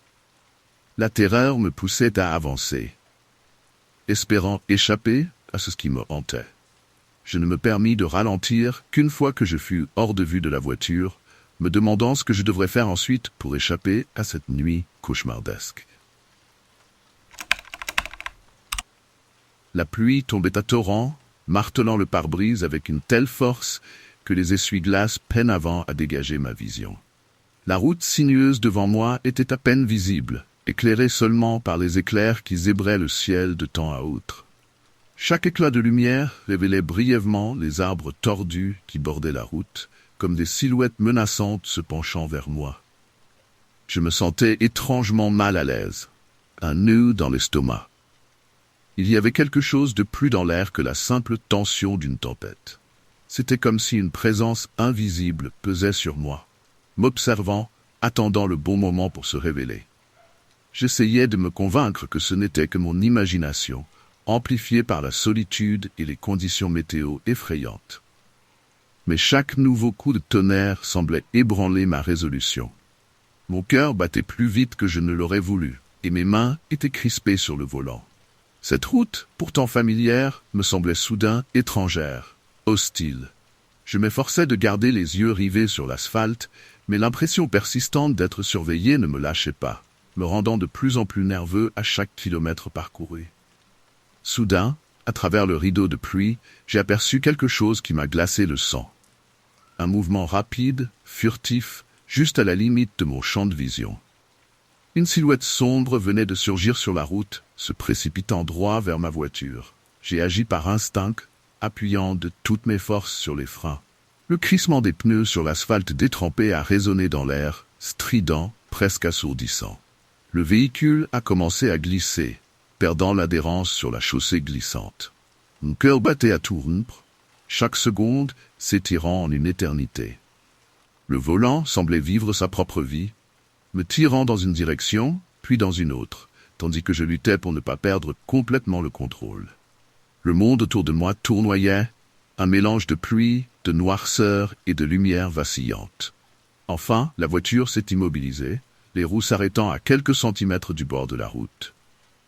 La terreur me poussait à avancer, espérant échapper à ce qui me hantait. Je ne me permis de ralentir qu'une fois que je fus hors de vue de la voiture, me demandant ce que je devrais faire ensuite pour échapper à cette nuit cauchemardesque. La pluie tombait à torrents, martelant le pare-brise avec une telle force que les essuie-glaces peinent avant à dégager ma vision. La route sinueuse devant moi était à peine visible, éclairée seulement par les éclairs qui zébraient le ciel de temps à autre. Chaque éclat de lumière révélait brièvement les arbres tordus qui bordaient la route, comme des silhouettes menaçantes se penchant vers moi. Je me sentais étrangement mal à l'aise, un nœud dans l'estomac. Il y avait quelque chose de plus dans l'air que la simple tension d'une tempête. C'était comme si une présence invisible pesait sur moi, m'observant, attendant le bon moment pour se révéler. J'essayais de me convaincre que ce n'était que mon imagination, amplifiée par la solitude et les conditions météo effrayantes. Mais chaque nouveau coup de tonnerre semblait ébranler ma résolution. Mon cœur battait plus vite que je ne l'aurais voulu, et mes mains étaient crispées sur le volant. Cette route, pourtant familière, me semblait soudain étrangère, hostile. Je m'efforçais de garder les yeux rivés sur l'asphalte, mais l'impression persistante d'être surveillé ne me lâchait pas, me rendant de plus en plus nerveux à chaque kilomètre parcouru. Soudain, à travers le rideau de pluie, j'ai aperçu quelque chose qui m'a glacé le sang. Un mouvement rapide, furtif, juste à la limite de mon champ de vision. Une silhouette sombre venait de surgir sur la route, se précipitant droit vers ma voiture. J'ai agi par instinct, appuyant de toutes mes forces sur les freins. Le crissement des pneus sur l'asphalte détrempé a résonné dans l'air, strident, presque assourdissant. Le véhicule a commencé à glisser, perdant l'adhérence sur la chaussée glissante. Mon cœur battait à tout rompre, chaque seconde s'étirant en une éternité. Le volant semblait vivre sa propre vie, me tirant dans une direction, puis dans une autre, tandis que je luttais pour ne pas perdre complètement le contrôle. Le monde autour de moi tournoyait, un mélange de pluie, de noirceur et de lumière vacillante. Enfin, la voiture s'est immobilisée, les roues s'arrêtant à quelques centimètres du bord de la route.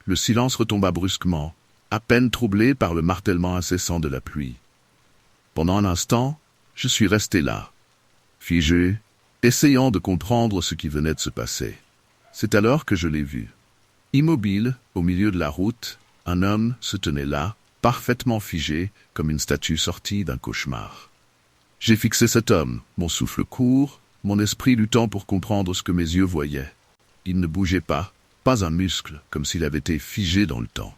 Le silence retomba brusquement, à peine troublé par le martèlement incessant de la pluie. Pendant un instant, je suis resté là, figé, essayant de comprendre ce qui venait de se passer. C'est alors que je l'ai vu. Immobile, au milieu de la route, un homme se tenait là, parfaitement figé, comme une statue sortie d'un cauchemar. J'ai fixé cet homme, mon souffle court, mon esprit luttant pour comprendre ce que mes yeux voyaient. Il ne bougeait pas un muscle, comme s'il avait été figé dans le temps.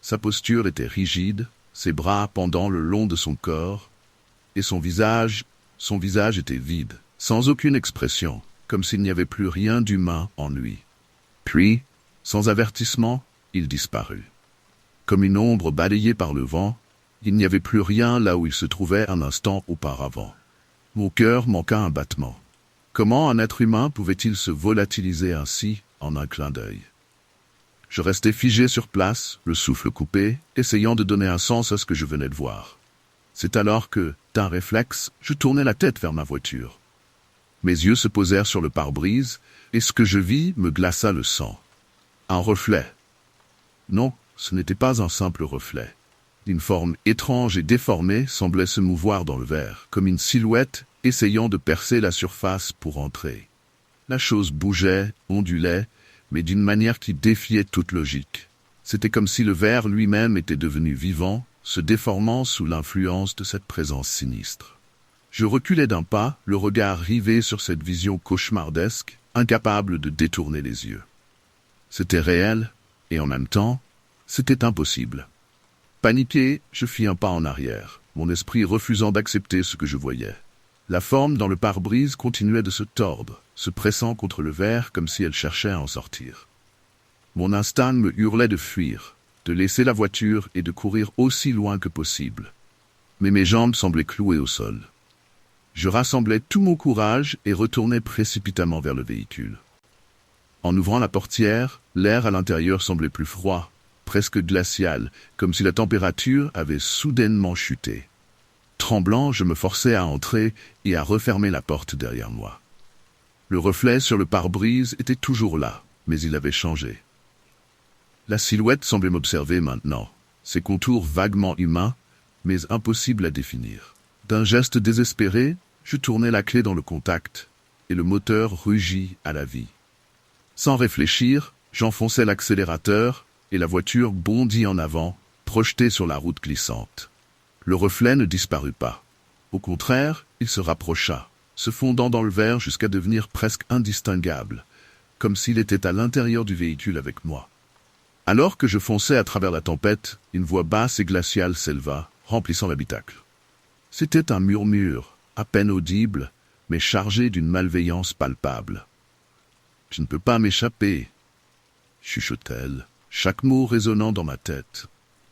Sa posture était rigide, ses bras pendant le long de son corps, et son visage était vide, sans aucune expression, comme s'il n'y avait plus rien d'humain en lui. Puis, sans avertissement, il disparut. Comme une ombre balayée par le vent, il n'y avait plus rien là où il se trouvait un instant auparavant. Mon cœur manqua un battement. Comment un être humain pouvait-il se volatiliser ainsi en un clin d'œil? Je restais figé sur place, le souffle coupé, essayant de donner un sens à ce que je venais de voir. C'est alors que, d'un réflexe, je tournai la tête vers ma voiture. Mes yeux se posèrent sur le pare-brise, et ce que je vis me glaça le sang. Un reflet. Non, ce n'était pas un simple reflet. Une forme étrange et déformée semblait se mouvoir dans le verre, comme une silhouette essayant de percer la surface pour entrer. La chose bougeait, ondulait, mais d'une manière qui défiait toute logique. C'était comme si le verre lui-même était devenu vivant, se déformant sous l'influence de cette présence sinistre. Je reculai d'un pas, le regard rivé sur cette vision cauchemardesque, incapable de détourner les yeux. C'était réel, et en même temps, c'était impossible. Paniqué, je fis un pas en arrière, mon esprit refusant d'accepter ce que je voyais. La forme dans le pare-brise continuait de se tordre, se pressant contre le verre comme si elle cherchait à en sortir. Mon instinct me hurlait de fuir, de laisser la voiture et de courir aussi loin que possible. Mais mes jambes semblaient clouées au sol. Je rassemblai tout mon courage et retournai précipitamment vers le véhicule. En ouvrant la portière, l'air à l'intérieur semblait plus froid, presque glacial, comme si la température avait soudainement chuté. Tremblant, je me forçai à entrer et à refermer la porte derrière moi. Le reflet sur le pare-brise était toujours là, mais il avait changé. La silhouette semblait m'observer maintenant, ses contours vaguement humains, mais impossibles à définir. D'un geste désespéré, je tournai la clé dans le contact, et le moteur rugit à la vie. Sans réfléchir, j'enfonçai l'accélérateur, et la voiture bondit en avant, projetée sur la route glissante. Le reflet ne disparut pas. Au contraire, il se rapprocha, se fondant dans le verre jusqu'à devenir presque indistinguable, comme s'il était à l'intérieur du véhicule avec moi. Alors que je fonçais à travers la tempête, une voix basse et glaciale s'éleva, remplissant l'habitacle. C'était un murmure, à peine audible, mais chargée d'une malveillance palpable. « Je ne peux pas m'échapper, » chuchote-t-elle, chaque mot résonnant dans ma tête.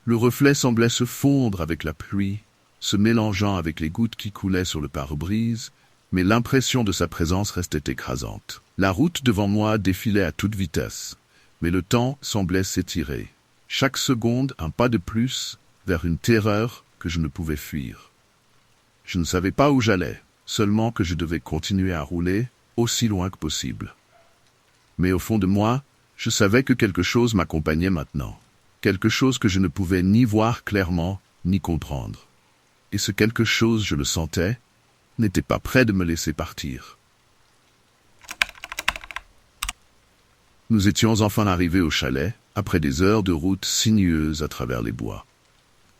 Le reflet semblait se fondre avec la pluie, se mélangeant avec les gouttes qui coulaient sur le pare-brise, mais l'impression de sa présence restait écrasante. La route devant moi défilait à toute vitesse, mais le temps semblait s'étirer. Chaque seconde, un pas de plus vers une terreur que je ne pouvais fuir. Je ne savais pas où j'allais, seulement que je devais continuer à rouler aussi loin que possible. Mais au fond de moi, je savais que quelque chose m'accompagnait maintenant, quelque chose que je ne pouvais ni voir clairement, ni comprendre. Et ce quelque chose, je le sentais, n'était pas prêt de me laisser partir. Nous étions enfin arrivés au chalet, après des heures de route sinueuse à travers les bois.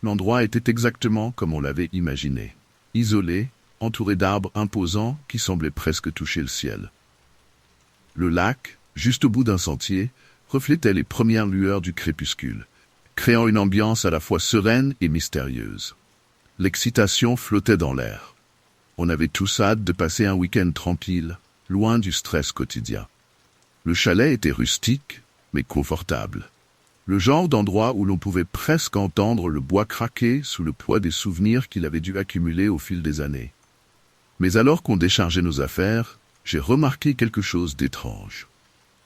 L'endroit était exactement comme on l'avait imaginé, isolé, entouré d'arbres imposants qui semblaient presque toucher le ciel. Le lac, juste au bout d'un sentier, reflétait les premières lueurs du crépuscule, créant une ambiance à la fois sereine et mystérieuse. L'excitation flottait dans l'air. On avait tous hâte de passer un week-end tranquille, loin du stress quotidien. Le chalet était rustique, mais confortable. Le genre d'endroit où l'on pouvait presque entendre le bois craquer sous le poids des souvenirs qu'il avait dû accumuler au fil des années. Mais alors qu'on déchargeait nos affaires, j'ai remarqué quelque chose d'étrange.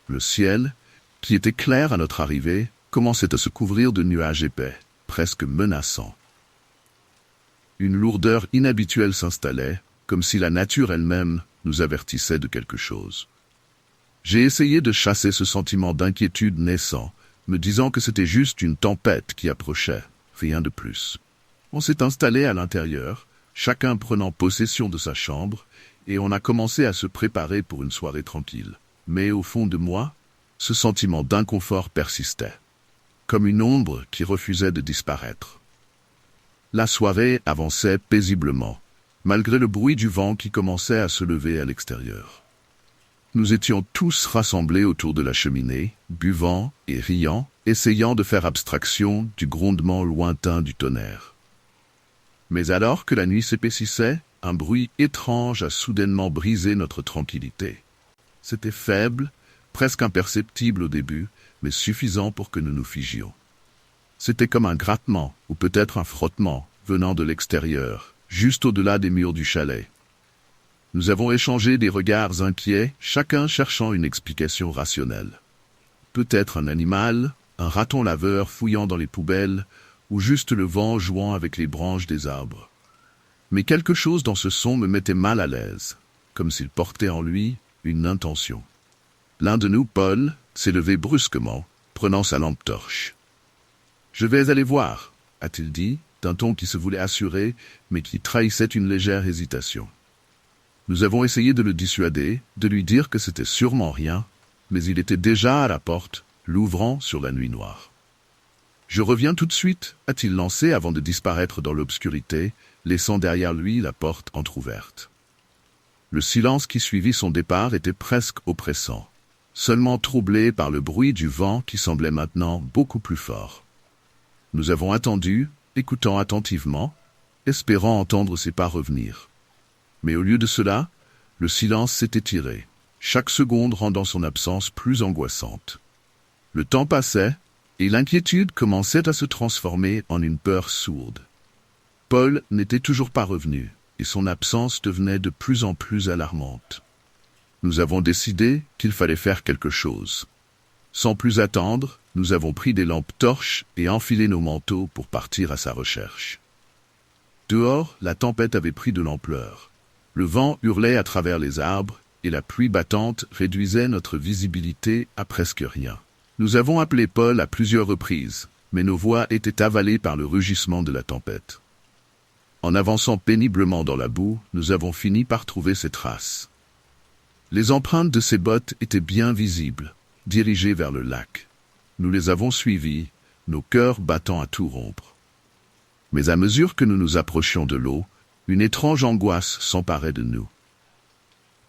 Le ciel, qui était clair à notre arrivée, commençait à se couvrir de nuages épais, presque menaçants. Une lourdeur inhabituelle s'installait, comme si la nature elle-même nous avertissait de quelque chose. J'ai essayé de chasser ce sentiment d'inquiétude naissant, me disant que c'était juste une tempête qui approchait, rien de plus. On s'est installé à l'intérieur, chacun prenant possession de sa chambre, et on a commencé à se préparer pour une soirée tranquille. Mais au fond de moi, ce sentiment d'inconfort persistait, comme une ombre qui refusait de disparaître. La soirée avançait paisiblement, malgré le bruit du vent qui commençait à se lever à l'extérieur. Nous étions tous rassemblés autour de la cheminée, buvant et riant, essayant de faire abstraction du grondement lointain du tonnerre. Mais alors que la nuit s'épaississait, un bruit étrange a soudainement brisé notre tranquillité. C'était faible, presque imperceptible au début, mais suffisant pour que nous nous figions. C'était comme un grattement, ou peut-être un frottement, venant de l'extérieur, juste au-delà des murs du chalet. Nous avons échangé des regards inquiets, chacun cherchant une explication rationnelle. Peut-être un animal, un raton laveur fouillant dans les poubelles, ou juste le vent jouant avec les branches des arbres. Mais quelque chose dans ce son me mettait mal à l'aise, comme s'il portait en lui une intention. L'un de nous, Paul, s'est levé brusquement, prenant sa lampe torche. « Je vais aller voir », a-t-il dit, d'un ton qui se voulait assuré, mais qui trahissait une légère hésitation. Nous avons essayé de le dissuader, de lui dire que c'était sûrement rien, mais il était déjà à la porte, l'ouvrant sur la nuit noire. « Je reviens tout de suite », a-t-il lancé avant de disparaître dans l'obscurité, laissant derrière lui la porte entr'ouverte. Le silence qui suivit son départ était presque oppressant, seulement troublé par le bruit du vent qui semblait maintenant beaucoup plus fort. Nous avons attendu, écoutant attentivement, espérant entendre ses pas revenir. Mais au lieu de cela, le silence s'est étiré, chaque seconde rendant son absence plus angoissante. Le temps passait, et l'inquiétude commençait à se transformer en une peur sourde. Paul n'était toujours pas revenu, et son absence devenait de plus en plus alarmante. Nous avons décidé qu'il fallait faire quelque chose. Sans plus attendre, nous avons pris des lampes torches et enfilé nos manteaux pour partir à sa recherche. Dehors, la tempête avait pris de l'ampleur. Le vent hurlait à travers les arbres et la pluie battante réduisait notre visibilité à presque rien. Nous avons appelé Paul à plusieurs reprises, mais nos voix étaient avalées par le rugissement de la tempête. En avançant péniblement dans la boue, nous avons fini par trouver ses traces. Les empreintes de ses bottes étaient bien visibles, dirigées vers le lac. Nous les avons suivies, nos cœurs battant à tout rompre. Mais à mesure que nous nous approchions de l'eau, une étrange angoisse s'emparait de nous.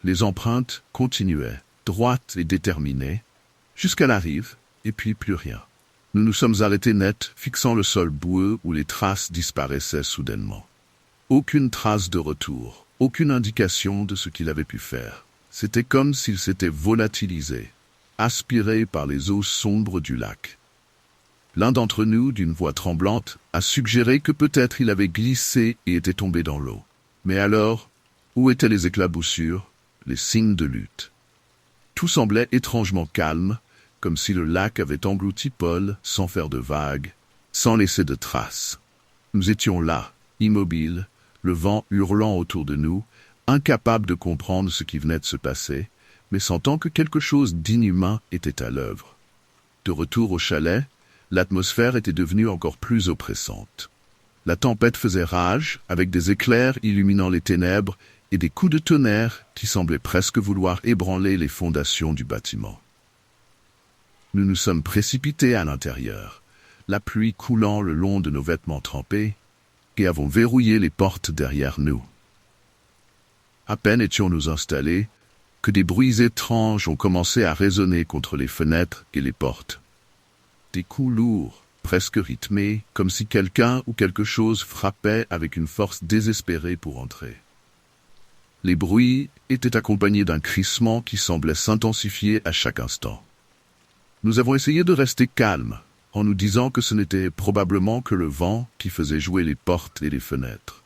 Les empreintes continuaient, droites et déterminées, jusqu'à la rive, et puis plus rien. Nous nous sommes arrêtés net, fixant le sol boueux où les traces disparaissaient soudainement. Aucune trace de retour, aucune indication de ce qu'il avait pu faire. C'était comme s'il s'était volatilisé, aspiré par les eaux sombres du lac. L'un d'entre nous, d'une voix tremblante, a suggéré que peut-être il avait glissé et était tombé dans l'eau. Mais alors, où étaient les éclaboussures, les signes de lutte? Tout semblait étrangement calme, comme si le lac avait englouti Paul sans faire de vagues, sans laisser de traces. Nous étions là, immobiles, le vent hurlant autour de nous, incapables de comprendre ce qui venait de se passer, mais sentant que quelque chose d'inhumain était à l'œuvre. De retour au chalet, l'atmosphère était devenue encore plus oppressante. La tempête faisait rage, avec des éclairs illuminant les ténèbres et des coups de tonnerre qui semblaient presque vouloir ébranler les fondations du bâtiment. Nous nous sommes précipités à l'intérieur, la pluie coulant le long de nos vêtements trempés, et avons verrouillé les portes derrière nous. À peine étions-nous installés que des bruits étranges ont commencé à résonner contre les fenêtres et les portes. Des coups lourds, presque rythmés, comme si quelqu'un ou quelque chose frappait avec une force désespérée pour entrer. Les bruits étaient accompagnés d'un crissement qui semblait s'intensifier à chaque instant. Nous avons essayé de rester calmes, en nous disant que ce n'était probablement que le vent qui faisait jouer les portes et les fenêtres.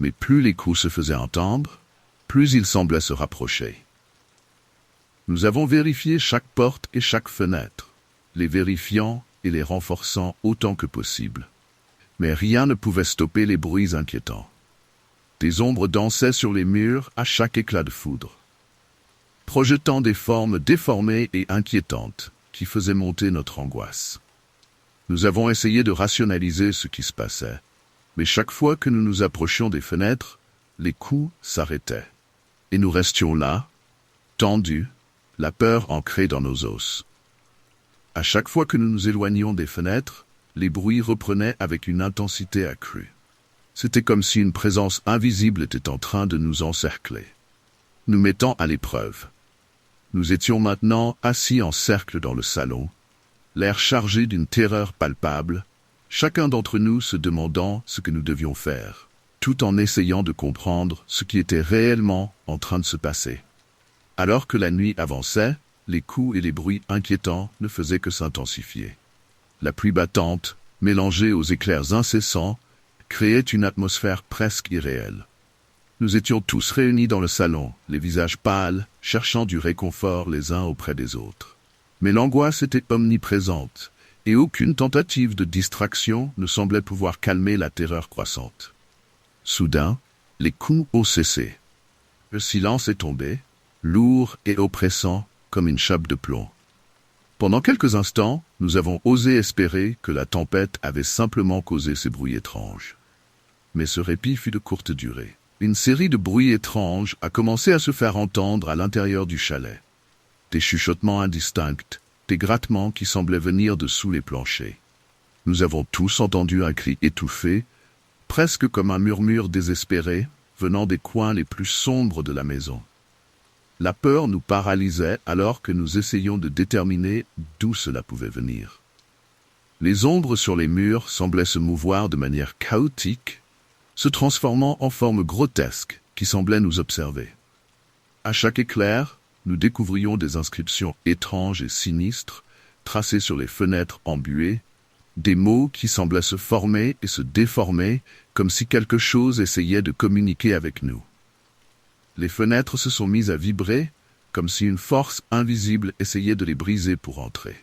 Mais plus les coups se faisaient entendre, plus ils semblaient se rapprocher. Nous avons vérifié chaque porte et chaque fenêtre, les vérifiant et les renforçant autant que possible. Mais rien ne pouvait stopper les bruits inquiétants. Des ombres dansaient sur les murs à chaque éclat de foudre, projetant des formes déformées et inquiétantes qui faisaient monter notre angoisse. Nous avons essayé de rationaliser ce qui se passait, mais chaque fois que nous nous approchions des fenêtres, les coups s'arrêtaient, et nous restions là, tendus, la peur ancrée dans nos os. À chaque fois que nous nous éloignions des fenêtres, les bruits reprenaient avec une intensité accrue. C'était comme si une présence invisible était en train de nous encercler, nous mettant à l'épreuve. Nous étions maintenant assis en cercle dans le salon, l'air chargé d'une terreur palpable, chacun d'entre nous se demandant ce que nous devions faire, tout en essayant de comprendre ce qui était réellement en train de se passer. Alors que la nuit avançait, les coups et les bruits inquiétants ne faisaient que s'intensifier. La pluie battante, mélangée aux éclairs incessants, créait une atmosphère presque irréelle. Nous étions tous réunis dans le salon, les visages pâles, cherchant du réconfort les uns auprès des autres. Mais l'angoisse était omniprésente, et aucune tentative de distraction ne semblait pouvoir calmer la terreur croissante. Soudain, les coups ont cessé. Le silence est tombé, lourd et oppressant comme une chape de plomb. Pendant quelques instants, nous avons osé espérer que la tempête avait simplement causé ces bruits étranges. Mais ce répit fut de courte durée. Une série de bruits étranges a commencé à se faire entendre à l'intérieur du chalet. Des chuchotements indistincts, des grattements qui semblaient venir de sous les planchers. Nous avons tous entendu un cri étouffé, presque comme un murmure désespéré, venant des coins les plus sombres de la maison. La peur nous paralysait alors que nous essayions de déterminer d'où cela pouvait venir. Les ombres sur les murs semblaient se mouvoir de manière chaotique, se transformant en formes grotesques qui semblaient nous observer. À chaque éclair, nous découvrions des inscriptions étranges et sinistres, tracées sur les fenêtres embuées, des mots qui semblaient se former et se déformer, comme si quelque chose essayait de communiquer avec nous. Les fenêtres se sont mises à vibrer, comme si une force invisible essayait de les briser pour entrer.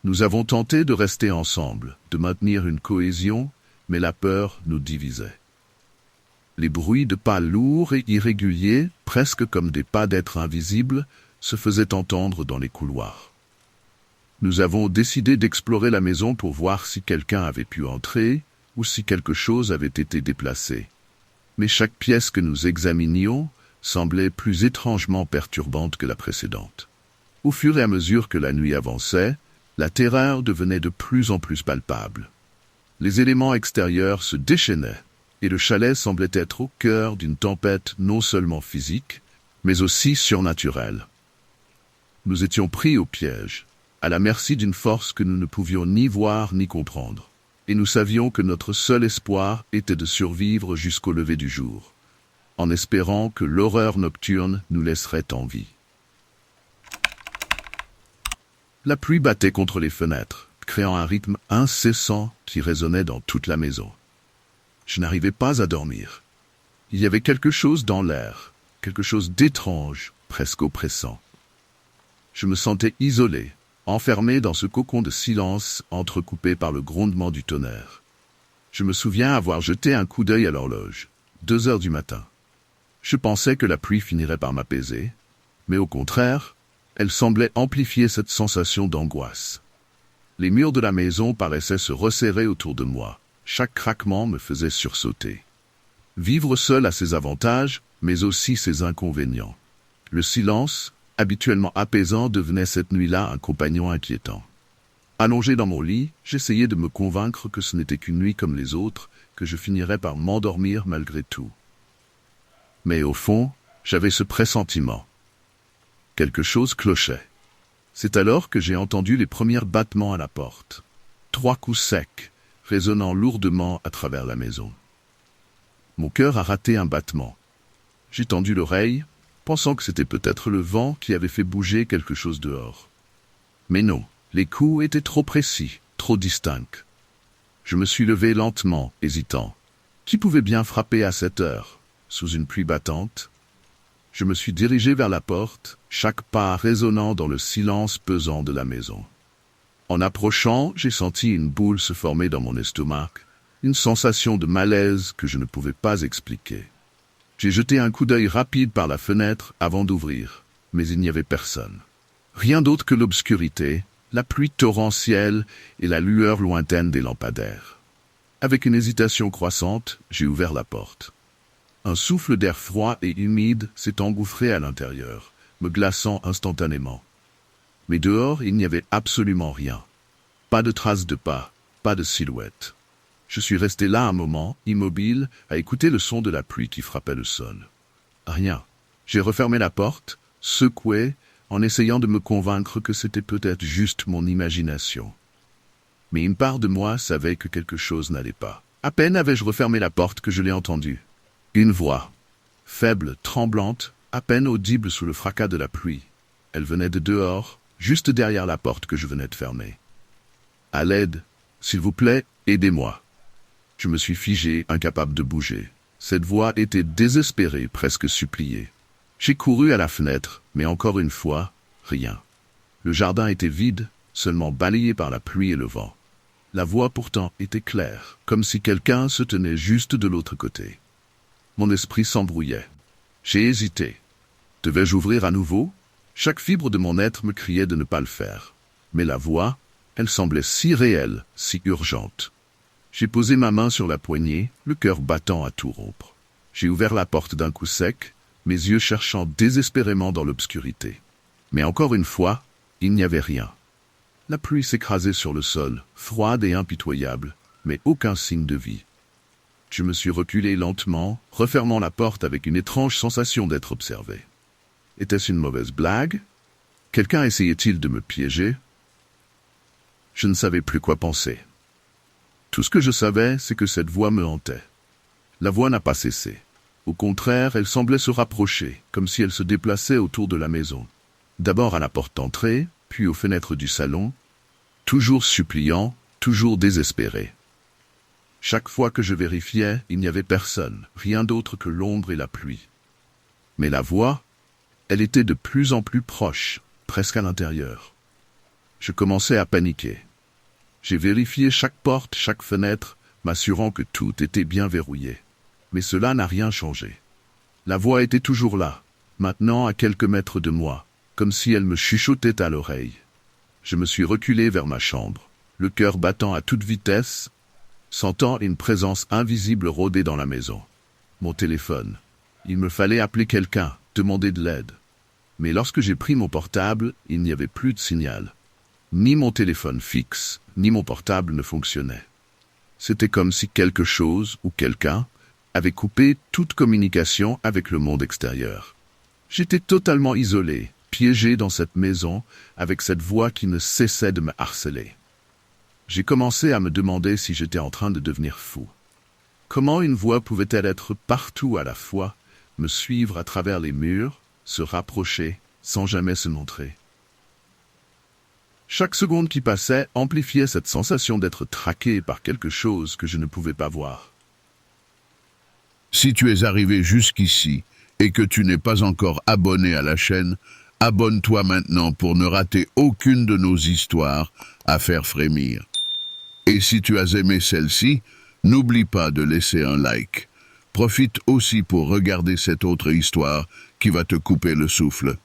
Nous avons tenté de rester ensemble, de maintenir une cohésion, mais la peur nous divisait. Les bruits de pas lourds et irréguliers, presque comme des pas d'êtres invisibles, se faisaient entendre dans les couloirs. Nous avons décidé d'explorer la maison pour voir si quelqu'un avait pu entrer ou si quelque chose avait été déplacé. Mais chaque pièce que nous examinions semblait plus étrangement perturbante que la précédente. Au fur et à mesure que la nuit avançait, la terreur devenait de plus en plus palpable. Les éléments extérieurs se déchaînaient, et le chalet semblait être au cœur d'une tempête non seulement physique, mais aussi surnaturelle. Nous étions pris au piège, à la merci d'une force que nous ne pouvions ni voir ni comprendre, et nous savions que notre seul espoir était de survivre jusqu'au lever du jour, en espérant que l'horreur nocturne nous laisserait en vie. La pluie battait contre les fenêtres, créant un rythme incessant qui résonnait dans toute la maison. Je n'arrivais pas à dormir. Il y avait quelque chose dans l'air, quelque chose d'étrange, presque oppressant. Je me sentais isolé, enfermé dans ce cocon de silence entrecoupé par le grondement du tonnerre. Je me souviens avoir jeté un coup d'œil à l'horloge, 2 heures du matin. Je pensais que la pluie finirait par m'apaiser, mais au contraire, elle semblait amplifier cette sensation d'angoisse. Les murs de la maison paraissaient se resserrer autour de moi. Chaque craquement me faisait sursauter. Vivre seul a ses avantages, mais aussi ses inconvénients. Le silence, habituellement apaisant, devenait cette nuit-là un compagnon inquiétant. Allongé dans mon lit, j'essayais de me convaincre que ce n'était qu'une nuit comme les autres, que je finirais par m'endormir malgré tout. Mais au fond, j'avais ce pressentiment. Quelque chose clochait. C'est alors que j'ai entendu les premiers battements à la porte. 3 coups secs, résonnant lourdement à travers la maison. Mon cœur a raté un battement. J'ai tendu l'oreille, pensant que c'était peut-être le vent qui avait fait bouger quelque chose dehors. Mais non, les coups étaient trop précis, trop distincts. Je me suis levé lentement, hésitant. Qui pouvait bien frapper à cette heure, sous une pluie battante ? Je me suis dirigé vers la porte, chaque pas résonnant dans le silence pesant de la maison. En approchant, j'ai senti une boule se former dans mon estomac, une sensation de malaise que je ne pouvais pas expliquer. J'ai jeté un coup d'œil rapide par la fenêtre avant d'ouvrir, mais il n'y avait personne. Rien d'autre que l'obscurité, la pluie torrentielle et la lueur lointaine des lampadaires. Avec une hésitation croissante, j'ai ouvert la porte. Un souffle d'air froid et humide s'est engouffré à l'intérieur, me glaçant instantanément. Mais dehors, il n'y avait absolument rien. Pas de traces de pas, pas de silhouette. Je suis resté là un moment, immobile, à écouter le son de la pluie qui frappait le sol. Rien. J'ai refermé la porte, secoué, en essayant de me convaincre que c'était peut-être juste mon imagination. Mais une part de moi savait que quelque chose n'allait pas. À peine avais-je refermé la porte que je l'ai entendue. Une voix, faible, tremblante, à peine audible sous le fracas de la pluie. Elle venait de dehors, juste derrière la porte que je venais de fermer. « À l'aide, s'il vous plaît, aidez-moi. » Je me suis figé, incapable de bouger. Cette voix était désespérée, presque suppliée. J'ai couru à la fenêtre, mais encore une fois, rien. Le jardin était vide, seulement balayé par la pluie et le vent. La voix pourtant était claire, comme si quelqu'un se tenait juste de l'autre côté. Mon esprit s'embrouillait. J'ai hésité. Devais-je ouvrir à nouveau ? Chaque fibre de mon être me criait de ne pas le faire. Mais la voix, elle semblait si réelle, si urgente. J'ai posé ma main sur la poignée, le cœur battant à tout rompre. J'ai ouvert la porte d'un coup sec, mes yeux cherchant désespérément dans l'obscurité. Mais encore une fois, il n'y avait rien. La pluie s'écrasait sur le sol, froide et impitoyable, mais aucun signe de vie. Je me suis reculé lentement, refermant la porte avec une étrange sensation d'être observé. Était-ce une mauvaise blague ? Quelqu'un essayait-il de me piéger ? Je ne savais plus quoi penser. Tout ce que je savais, c'est que cette voix me hantait. La voix n'a pas cessé. Au contraire, elle semblait se rapprocher, comme si elle se déplaçait autour de la maison. D'abord à la porte d'entrée, puis aux fenêtres du salon, toujours suppliant, toujours désespéré. Chaque fois que je vérifiais, il n'y avait personne, rien d'autre que l'ombre et la pluie. Mais la voix, elle était de plus en plus proche, presque à l'intérieur. Je commençais à paniquer. J'ai vérifié chaque porte, chaque fenêtre, m'assurant que tout était bien verrouillé. Mais cela n'a rien changé. La voix était toujours là, maintenant à quelques mètres de moi, comme si elle me chuchotait à l'oreille. Je me suis reculé vers ma chambre, le cœur battant à toute vitesse, sentant une présence invisible rôder dans la maison. Mon téléphone. Il me fallait appeler quelqu'un, demander de l'aide. Mais lorsque j'ai pris mon portable, il n'y avait plus de signal. Ni mon téléphone fixe, ni mon portable ne fonctionnait. C'était comme si quelque chose ou quelqu'un avait coupé toute communication avec le monde extérieur. J'étais totalement isolé, piégé dans cette maison, avec cette voix qui ne cessait de me harceler. J'ai commencé à me demander si j'étais en train de devenir fou. Comment une voix pouvait-elle être partout à la fois, me suivre à travers les murs, se rapprocher, sans jamais se montrer. Chaque seconde qui passait amplifiait cette sensation d'être traqué par quelque chose que je ne pouvais pas voir. Si tu es arrivé jusqu'ici et que tu n'es pas encore abonné à la chaîne, abonne-toi maintenant pour ne rater aucune de nos histoires à faire frémir. Et si tu as aimé celle-ci, n'oublie pas de laisser un like. Profite aussi pour regarder cette autre histoire qui va te couper le souffle.